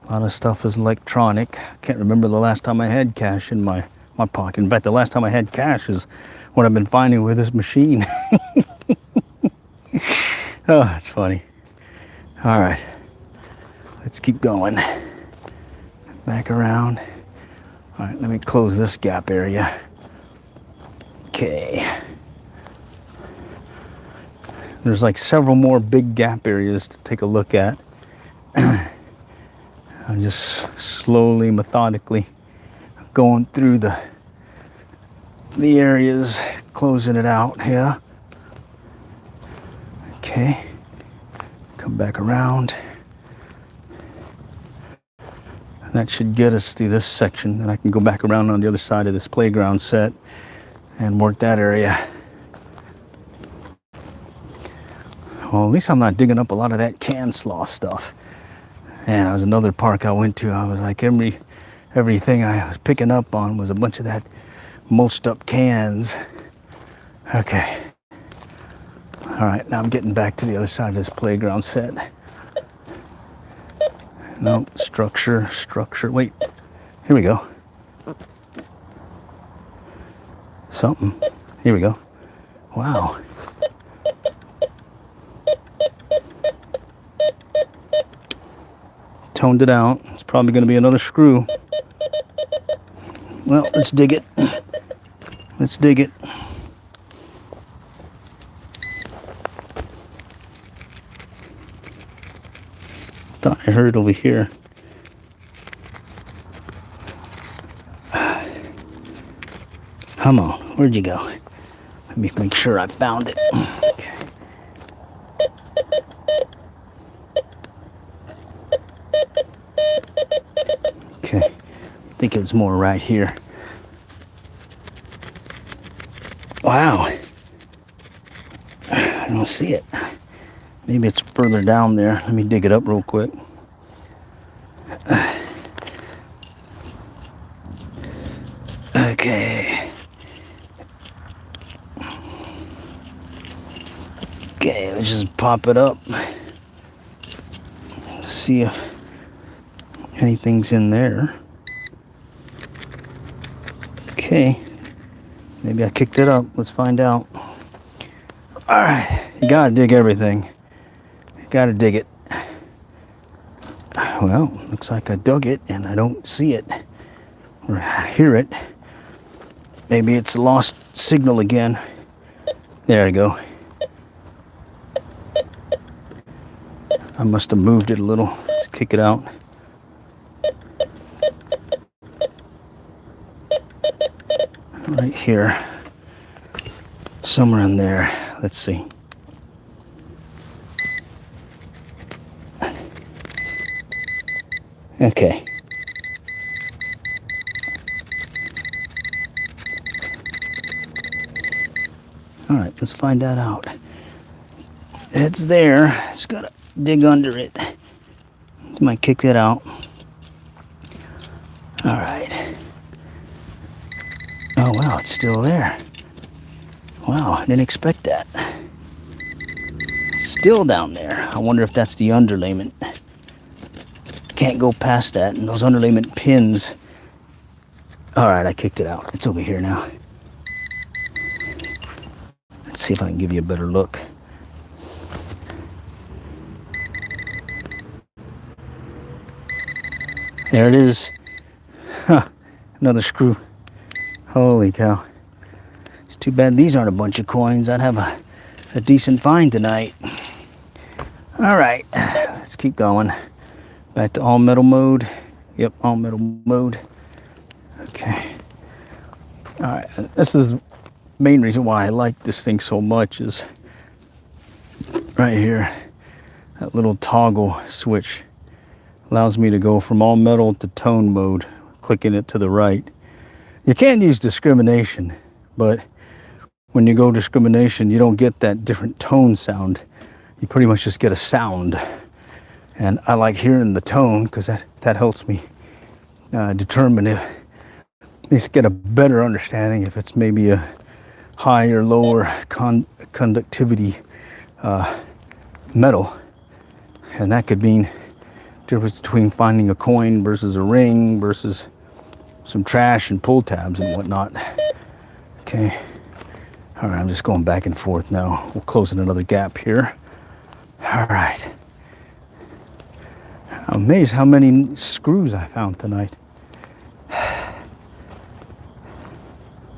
A lot of stuff is electronic. I can't remember the last time I had cash in my pocket. In fact, the last time I had cash is what I've been finding with this machine. Oh, that's funny. All right, let's keep going. Back around. All right, let me close this gap area. Okay. There's like several more big gap areas to take a look at. I'm just slowly, methodically going through the areas, closing it out here. Okay. Come back around. That should get us through this section, and I can go back around on the other side of this playground set and work that area. Well, at least I'm not digging up a lot of that can slaw stuff. And there was another park I went to. I was like, everything I was picking up on was a bunch of that mulched up cans. Okay. All right, now I'm getting back to the other side of this playground set. No, structure. Wait, here we go. Something. Here we go. Wow. Toned it out. It's probably going to be another screw. Well, let's dig it. Let's dig it. Thought I heard over here. Come on, where'd you go? Let me make sure I found it. Okay. Okay, I think it's more right here. Wow. I don't see it. Maybe it's further down there. Let me dig it up real quick. Okay. Okay, let's just pop it up. see if anything's in there. Okay, maybe I kicked it up. Let's find out. All right, you gotta dig everything. You gotta dig it. Well, looks like I dug it and I don't see it or hear it. Maybe it's a lost signal again. There we go. I must have moved it a little. Let's kick it out. Right here. Somewhere in there. Let's see. Okay. All right, let's find that out. It's there. Just gotta dig under it. Might kick it out. All right. Oh wow, it's still there. Wow, I didn't expect that. It's still down there. I wonder if that's the underlayment. Can't go past that, and those underlayment pins. All right, I kicked it out. It's over here now. Let's see if I can give you a better look. There it is. Huh, another screw. Holy cow. It's too bad these aren't a bunch of coins. I'd have a decent find tonight. All right, let's keep going. Back to all metal mode. Yep, all metal mode. Okay. All right, this is the main reason why I like this thing so much is right here. That little toggle switch allows me to go from all metal to tone mode, clicking it to the right. You can use discrimination, but when you go discrimination, you don't get that different tone sound. You pretty much just get a sound. And I like hearing the tone because that helps me determine if, at least get a better understanding if it's maybe a high or lower conductivity metal. And that could mean difference between finding a coin versus a ring versus some trash and pull tabs and whatnot. Okay. All right, I'm just going back and forth now. We'll close in another gap here. All right. I'm amazed how many screws I found tonight.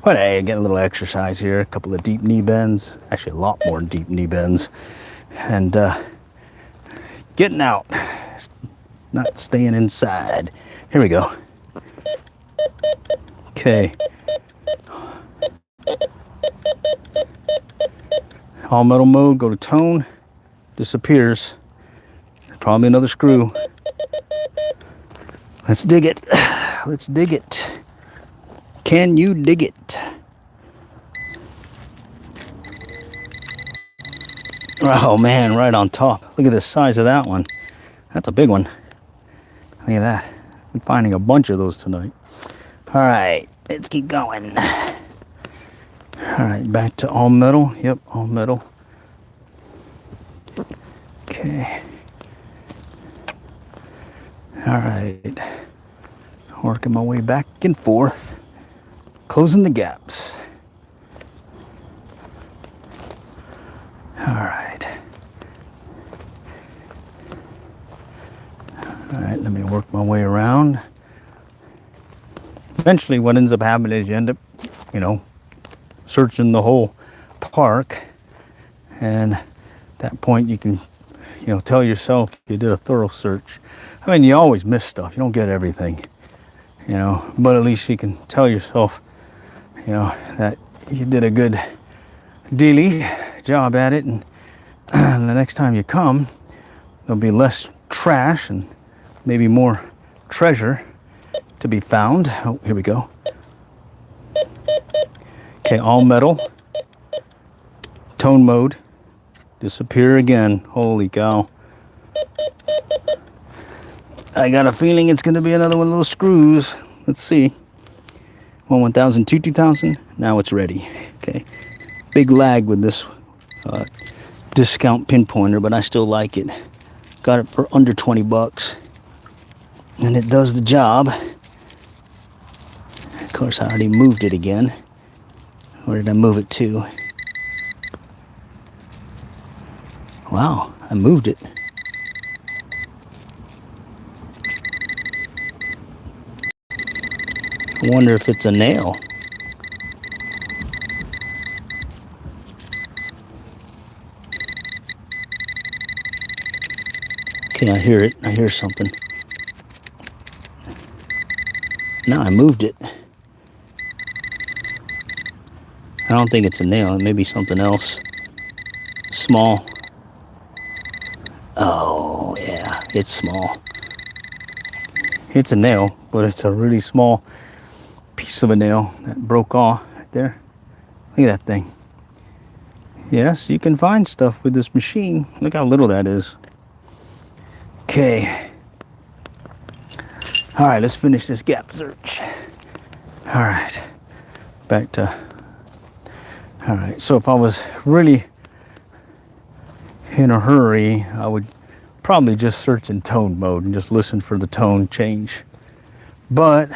But hey, getting a little exercise here. A couple of deep knee bends. Actually, a lot more deep knee bends. And getting out. Not staying inside. Here we go. Okay. All metal mode, go to tone. Disappears. Probably another screw. Let's dig it. Let's dig it. Can you dig it? Oh man, right on top. Look at the size of that one. That's a big one. Look at that. I'm finding a bunch of those tonight. All right, let's keep going. All right, back to all metal. Yep, all metal. Okay. All right. Working my way back and forth. Closing the gaps. All right. All right, let me work my way around. Eventually what ends up happening is you end up, searching the whole park. And at that point you can, tell yourself you did a thorough search. I mean, you always miss stuff. You don't get everything, but at least you can tell yourself, that you did a good dealy job at it. And the next time you come, there'll be less trash and maybe more treasure to be found. Oh, here we go. Okay, all metal. Tone mode. Disappear again. Holy cow. I got a feeling it's going to be another one of those screws. Let's see. 1000, 2000. Now it's ready. Okay. Big lag with this discount pinpointer, but I still like it. Got it for under 20 bucks. And it does the job. Of course, I already moved it again. Where did I move it to? Wow, I moved it. I wonder if it's a nail. Okay, I hear it. I hear something. No, I moved it. I don't think it's a nail. It may be something else. Small. Oh, yeah, it's small. It's a nail, but it's a really small piece of a nail that broke off right there. Look at that thing. Yes, you can find stuff with this machine. Look how little that is. Okay. All right, let's finish this gap search. All right, back to, all right, so if I was really in a hurry, I would probably just search in tone mode and just listen for the tone change. But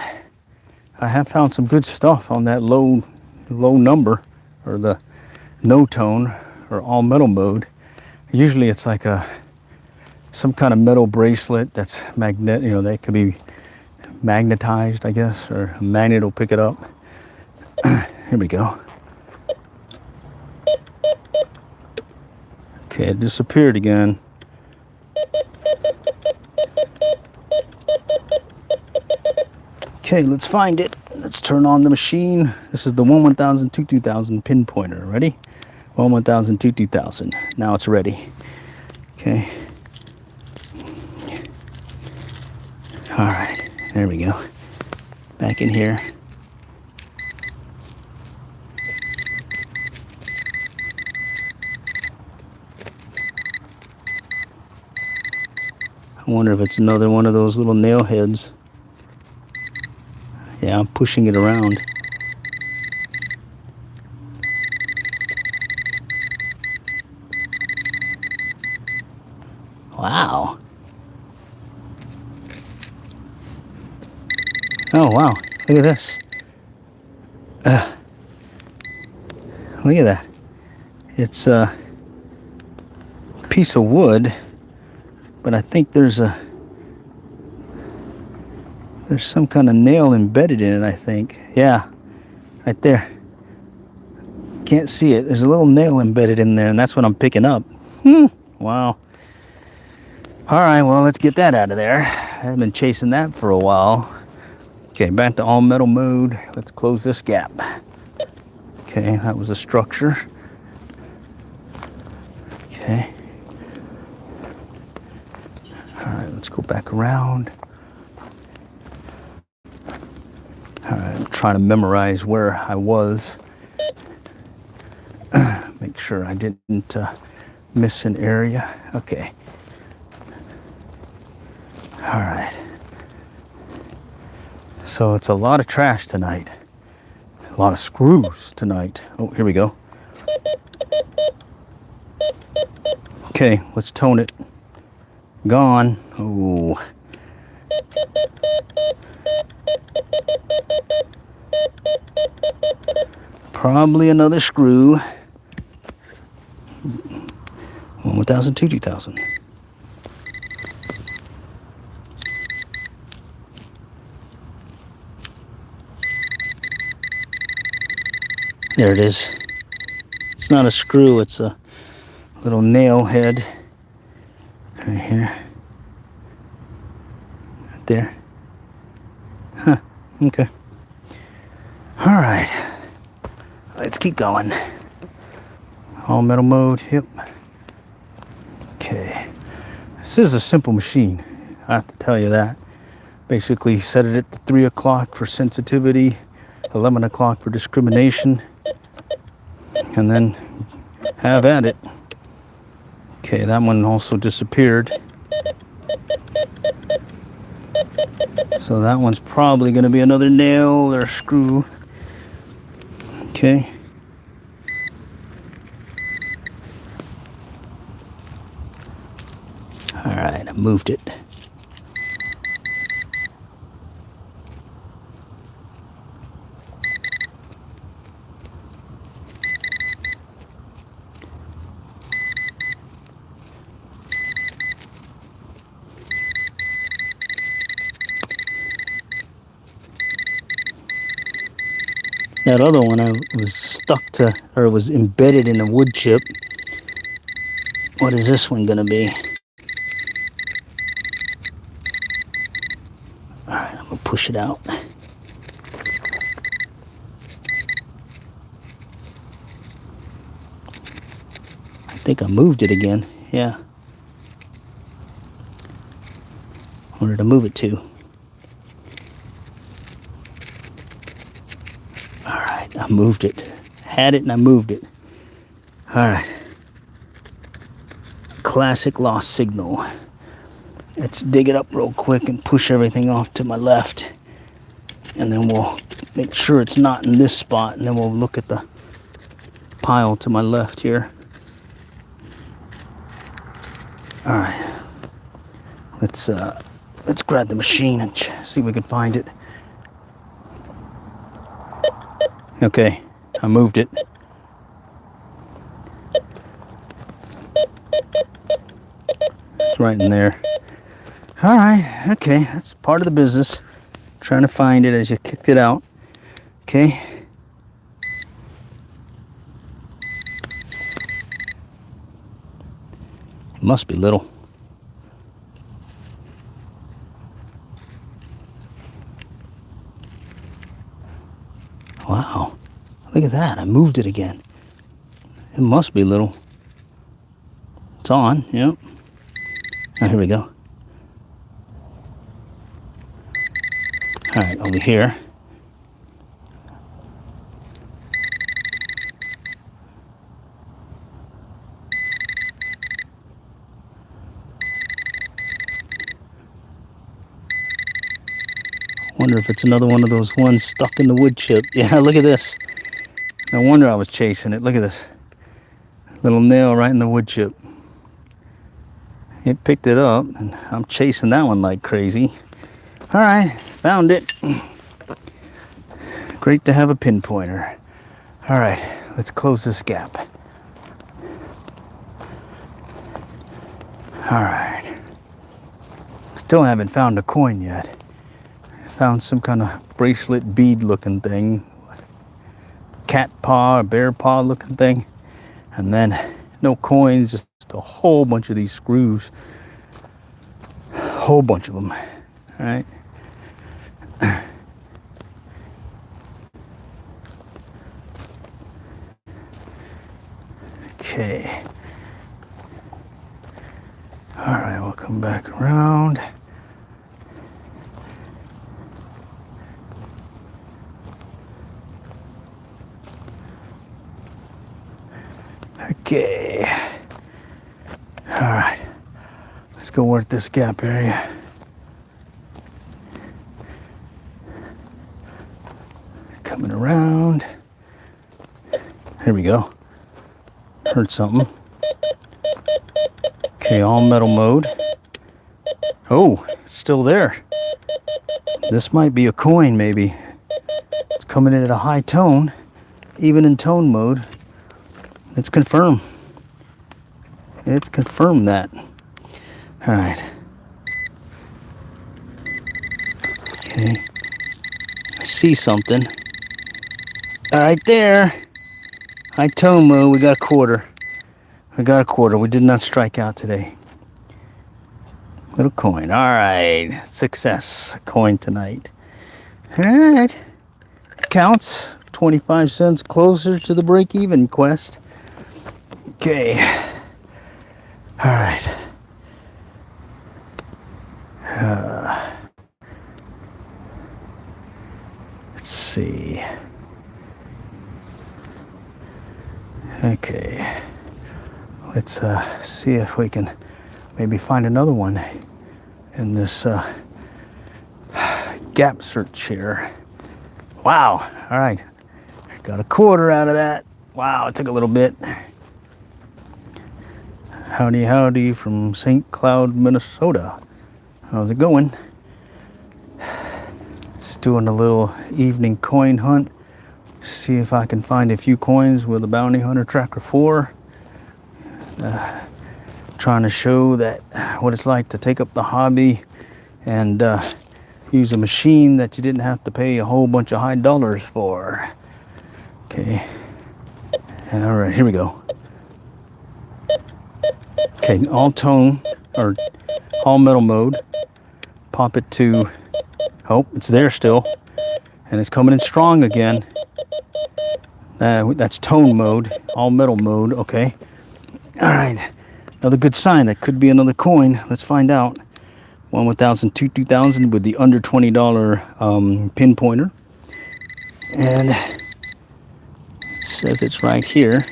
I have found some good stuff on that low number, or the no tone, or all metal mode. Usually it's like some kind of metal bracelet that's magnet, you know, that could be magnetized, I guess, or a magnet will pick it up. Here we go. Okay, it disappeared again. Okay, let's find it. Let's turn on the machine. This is the 1/1000 to 2000 pinpointer. Ready? 1/1000 to 2000. Now it's ready. Okay. All right, there we go. Back in here. I wonder if it's another one of those little nail heads. Yeah, I'm pushing it around. Wow. Oh, wow. Look at this. Look at that. It's a piece of wood, but I think there's some kind of nail embedded in it, I think. Yeah, right there. Can't see it. There's a little nail embedded in there, and that's what I'm picking up. Wow. All right, well, let's get that out of there. I've been chasing that for a while. Okay, back to all metal mode. Let's close this gap. Okay, that was a structure. Okay. All right, let's go back around. All right, I'm trying to memorize where I was. Make sure I didn't miss an area. Okay. All right. So it's a lot of trash tonight. A lot of screws tonight. Oh, here we go. Okay, let's tone it. Gone. Oh. Probably another screw. 1/1000 to 2000. There it is. It's not a screw, it's a little nail head. Right here. Right there. Huh, okay. All right. Let's keep going. All metal mode, yep. Okay. This is a simple machine, I have to tell you that. Basically set it at 3 o'clock for sensitivity, 11 o'clock for discrimination, and then have at it. Okay, that one also disappeared. So that one's probably going to be another nail or screw. Okay. All right. moved it. That other one I was stuck to, or was embedded in a wood chip. What is this one gonna be? Alright, I'm gonna push it out. I think I moved it again. Yeah. Where did I move it to? Alright, I moved it. Had it and I moved it. Alright. Classic lost signal. Let's dig it up real quick and push everything off to my left. And then we'll make sure it's not in this spot, and then we'll look at the pile to my left here. Alright. Let's grab the machine and see if we can find it. Okay, I moved it. It's right in there. Alright, okay, that's part of the business. Trying to find it as you kicked it out. Okay. It must be little. Wow, look at that. I moved it again. It must be little. It's on, yep. Oh, here we go. All right, over here. Wonder if it's another one of those ones stuck in the wood chip. Yeah, look at this. No wonder I was chasing it. Look at this. Little nail right in the wood chip. It picked it up, and I'm chasing that one like crazy. All right, found it. Great to have a pinpointer. All right, let's close this gap. All right. Still haven't found a coin yet. Found some kind of bracelet bead looking thing. Cat paw or bear paw looking thing. And then no coins, just a whole bunch of these screws. Whole bunch of them. All right. Okay. All right, we'll come back around. Okay. All right. Let's go work this gap area. Coming around. Here we go. Heard something. Okay, all metal mode. Oh, it's still there. This might be a coin, maybe. It's coming in at a high tone, even in tone mode. Let's confirm. Let's confirm that. All right. Okay. I see something. All right, there. High tone mode. We got a quarter. We got a quarter. We did not strike out today. Little coin. All right. Success. A coin tonight. All right. Counts. 25 cents closer to the break-even quest. Okay. All right. Let's see. Okay. Let's see if we can maybe find another one in this gap search here. Wow. All right. Got a quarter out of that. Wow, it took a little bit. Howdy, howdy from St. Cloud, Minnesota. How's it going? Just doing a little evening coin hunt. See if I can find a few coins with a Bounty Hunter Tracker 4. Trying to show that what it's like to take up the hobby and use a machine that you didn't have to pay a whole bunch of high dollars for. Okay. All right, here we go. Okay, all tone or all metal mode. Pop it to, oh, it's there still. And it's coming in strong again. That's tone mode, all metal mode, okay. All right, another good sign. That could be another coin. Let's find out. 1,000, 2,000 with the under $20 pinpointer. And it says it's right here.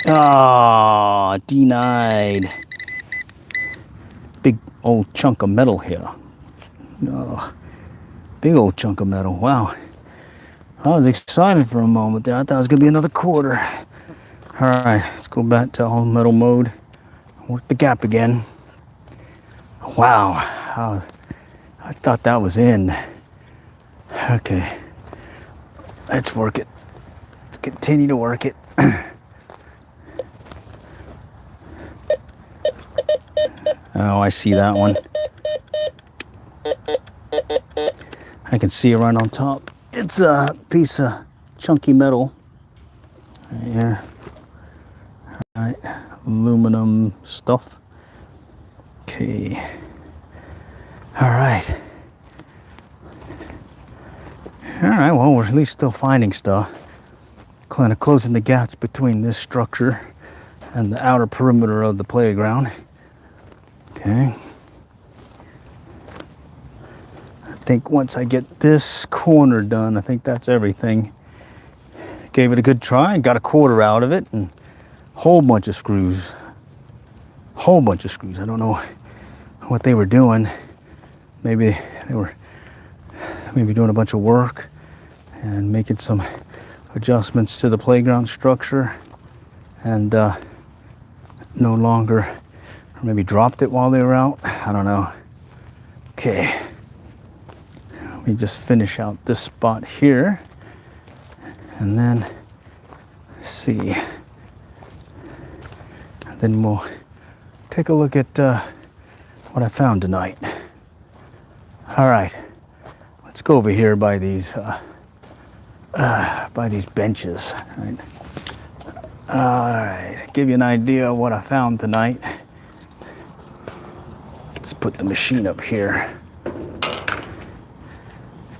Ah, denied. Big old chunk of metal here. Oh, big old chunk of metal. Wow. I was excited for a moment there. I thought it was going to be another quarter. All right, let's go back to all metal mode. Work the gap again. Wow. I thought that was in. Okay. Let's work it. Let's continue to work it. Oh, I see that one. I can see it right on top. It's a piece of chunky metal. Right here. All right, aluminum stuff. Okay. All right. All right, well, we're at least still finding stuff. Kind of closing the gaps between this structure and the outer perimeter of the playground. Okay. I think once I get this corner done, I think that's everything. Gave it a good try and got a quarter out of it, and a whole bunch of screws. Whole bunch of screws. I don't know what they were doing. Maybe they were doing a bunch of work and making some adjustments to the playground structure, and no longer, or maybe dropped it while they were out. I don't know. Okay. Let me just finish out this spot here, and then see. And then we'll take a look at what I found tonight. All right, let's go over here by these benches. All right, give you an idea of what I found tonight. Let's put the machine up here.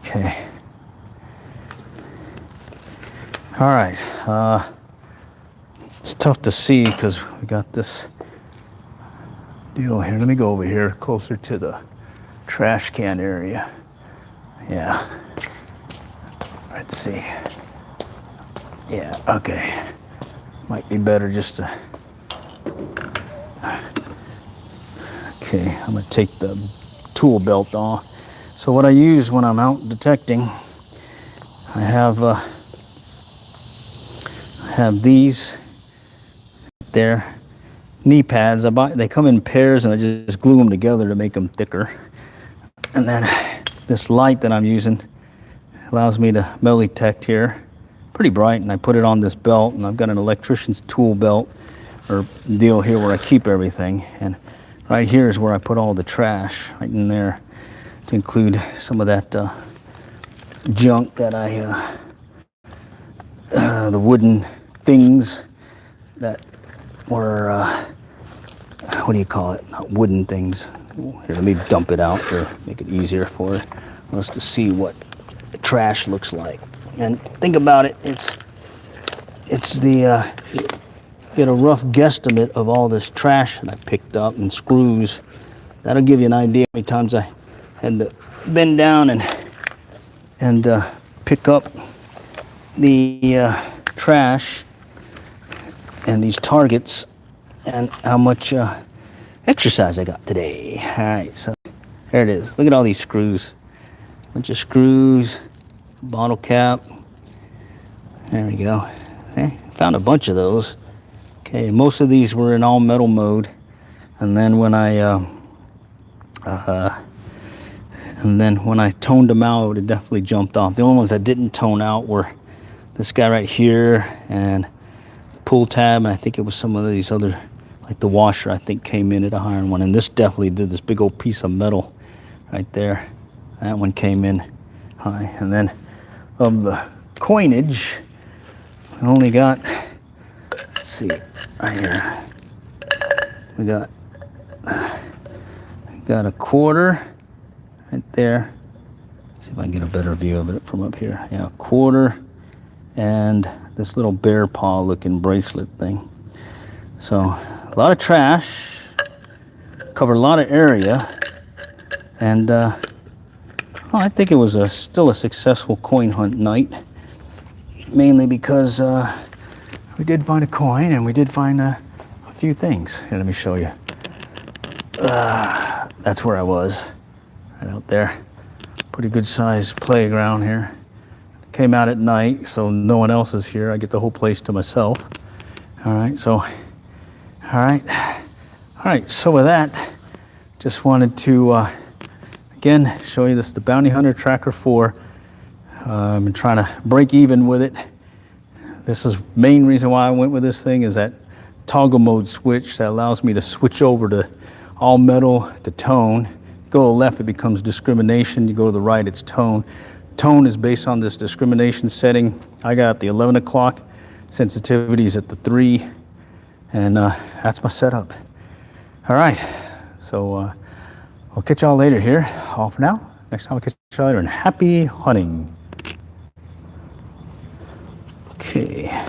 Okay. All right. It's tough to see because we got this deal here. Let me go over here closer to the trash can area. Yeah. Let's see. Yeah, okay. Might be better just to... Okay, I'm gonna take the tool belt off. So what I use when I'm out detecting, I have these there, knee pads. They come in pairs, and I just glue them together to make them thicker. And then this light that I'm using allows me to metal detect here. Pretty bright, and I put it on this belt, and I've got an electrician's tool belt or deal here where I keep everything. And right here is where I put all the trash, right in there, to include some of that junk that the wooden things that were, what do you call it? Not wooden things. Here, let me dump it out to make it easier for us to see what the trash looks like. And think about it, it's the, get a rough guesstimate of all this trash that I picked up and screws. That'll give you an idea how many times I had to bend down and pick up the trash and these targets, and how much exercise I got today. All right, so there it is. Look at all these screws. Bunch of screws, bottle cap. There we go. Okay, found a bunch of those. Okay, most of these were in all metal mode, and then when I toned them out, it definitely jumped off. The only ones that didn't tone out were this guy right here and pull tab, and I think it was some of these other, like the washer I think came in at a higher one, and this definitely did. This big old piece of metal right there, that one came in high. And then of the coinage, I only got, let's see, right here, we got a quarter right there. Let's see if I can get a better view of it from up here. Yeah, a quarter, and this little bear paw looking bracelet thing. So a lot of trash, covered a lot of area, and I think it was still a successful coin hunt night, mainly because we did find a coin and we did find a few things. Here, let me show you. That's where I was, right out there. Pretty good sized playground here. Came out at night, so no one else is here. I get the whole place to myself. All right, so, all right. So with that, just wanted to again show you this, the Bounty Hunter Tracker 4. I've been trying to break even with it. This is main reason why I went with this thing, is that toggle mode switch that allows me to switch over to all metal to tone. You go to the left, it becomes discrimination. You go to the right, it's tone. Tone is based on this discrimination setting. I got the 11 o'clock, sensitivity is at the 3, and that's my setup. All right, so I'll catch y'all later here. All for now. Next time I'll catch y'all later, and happy hunting. Okay.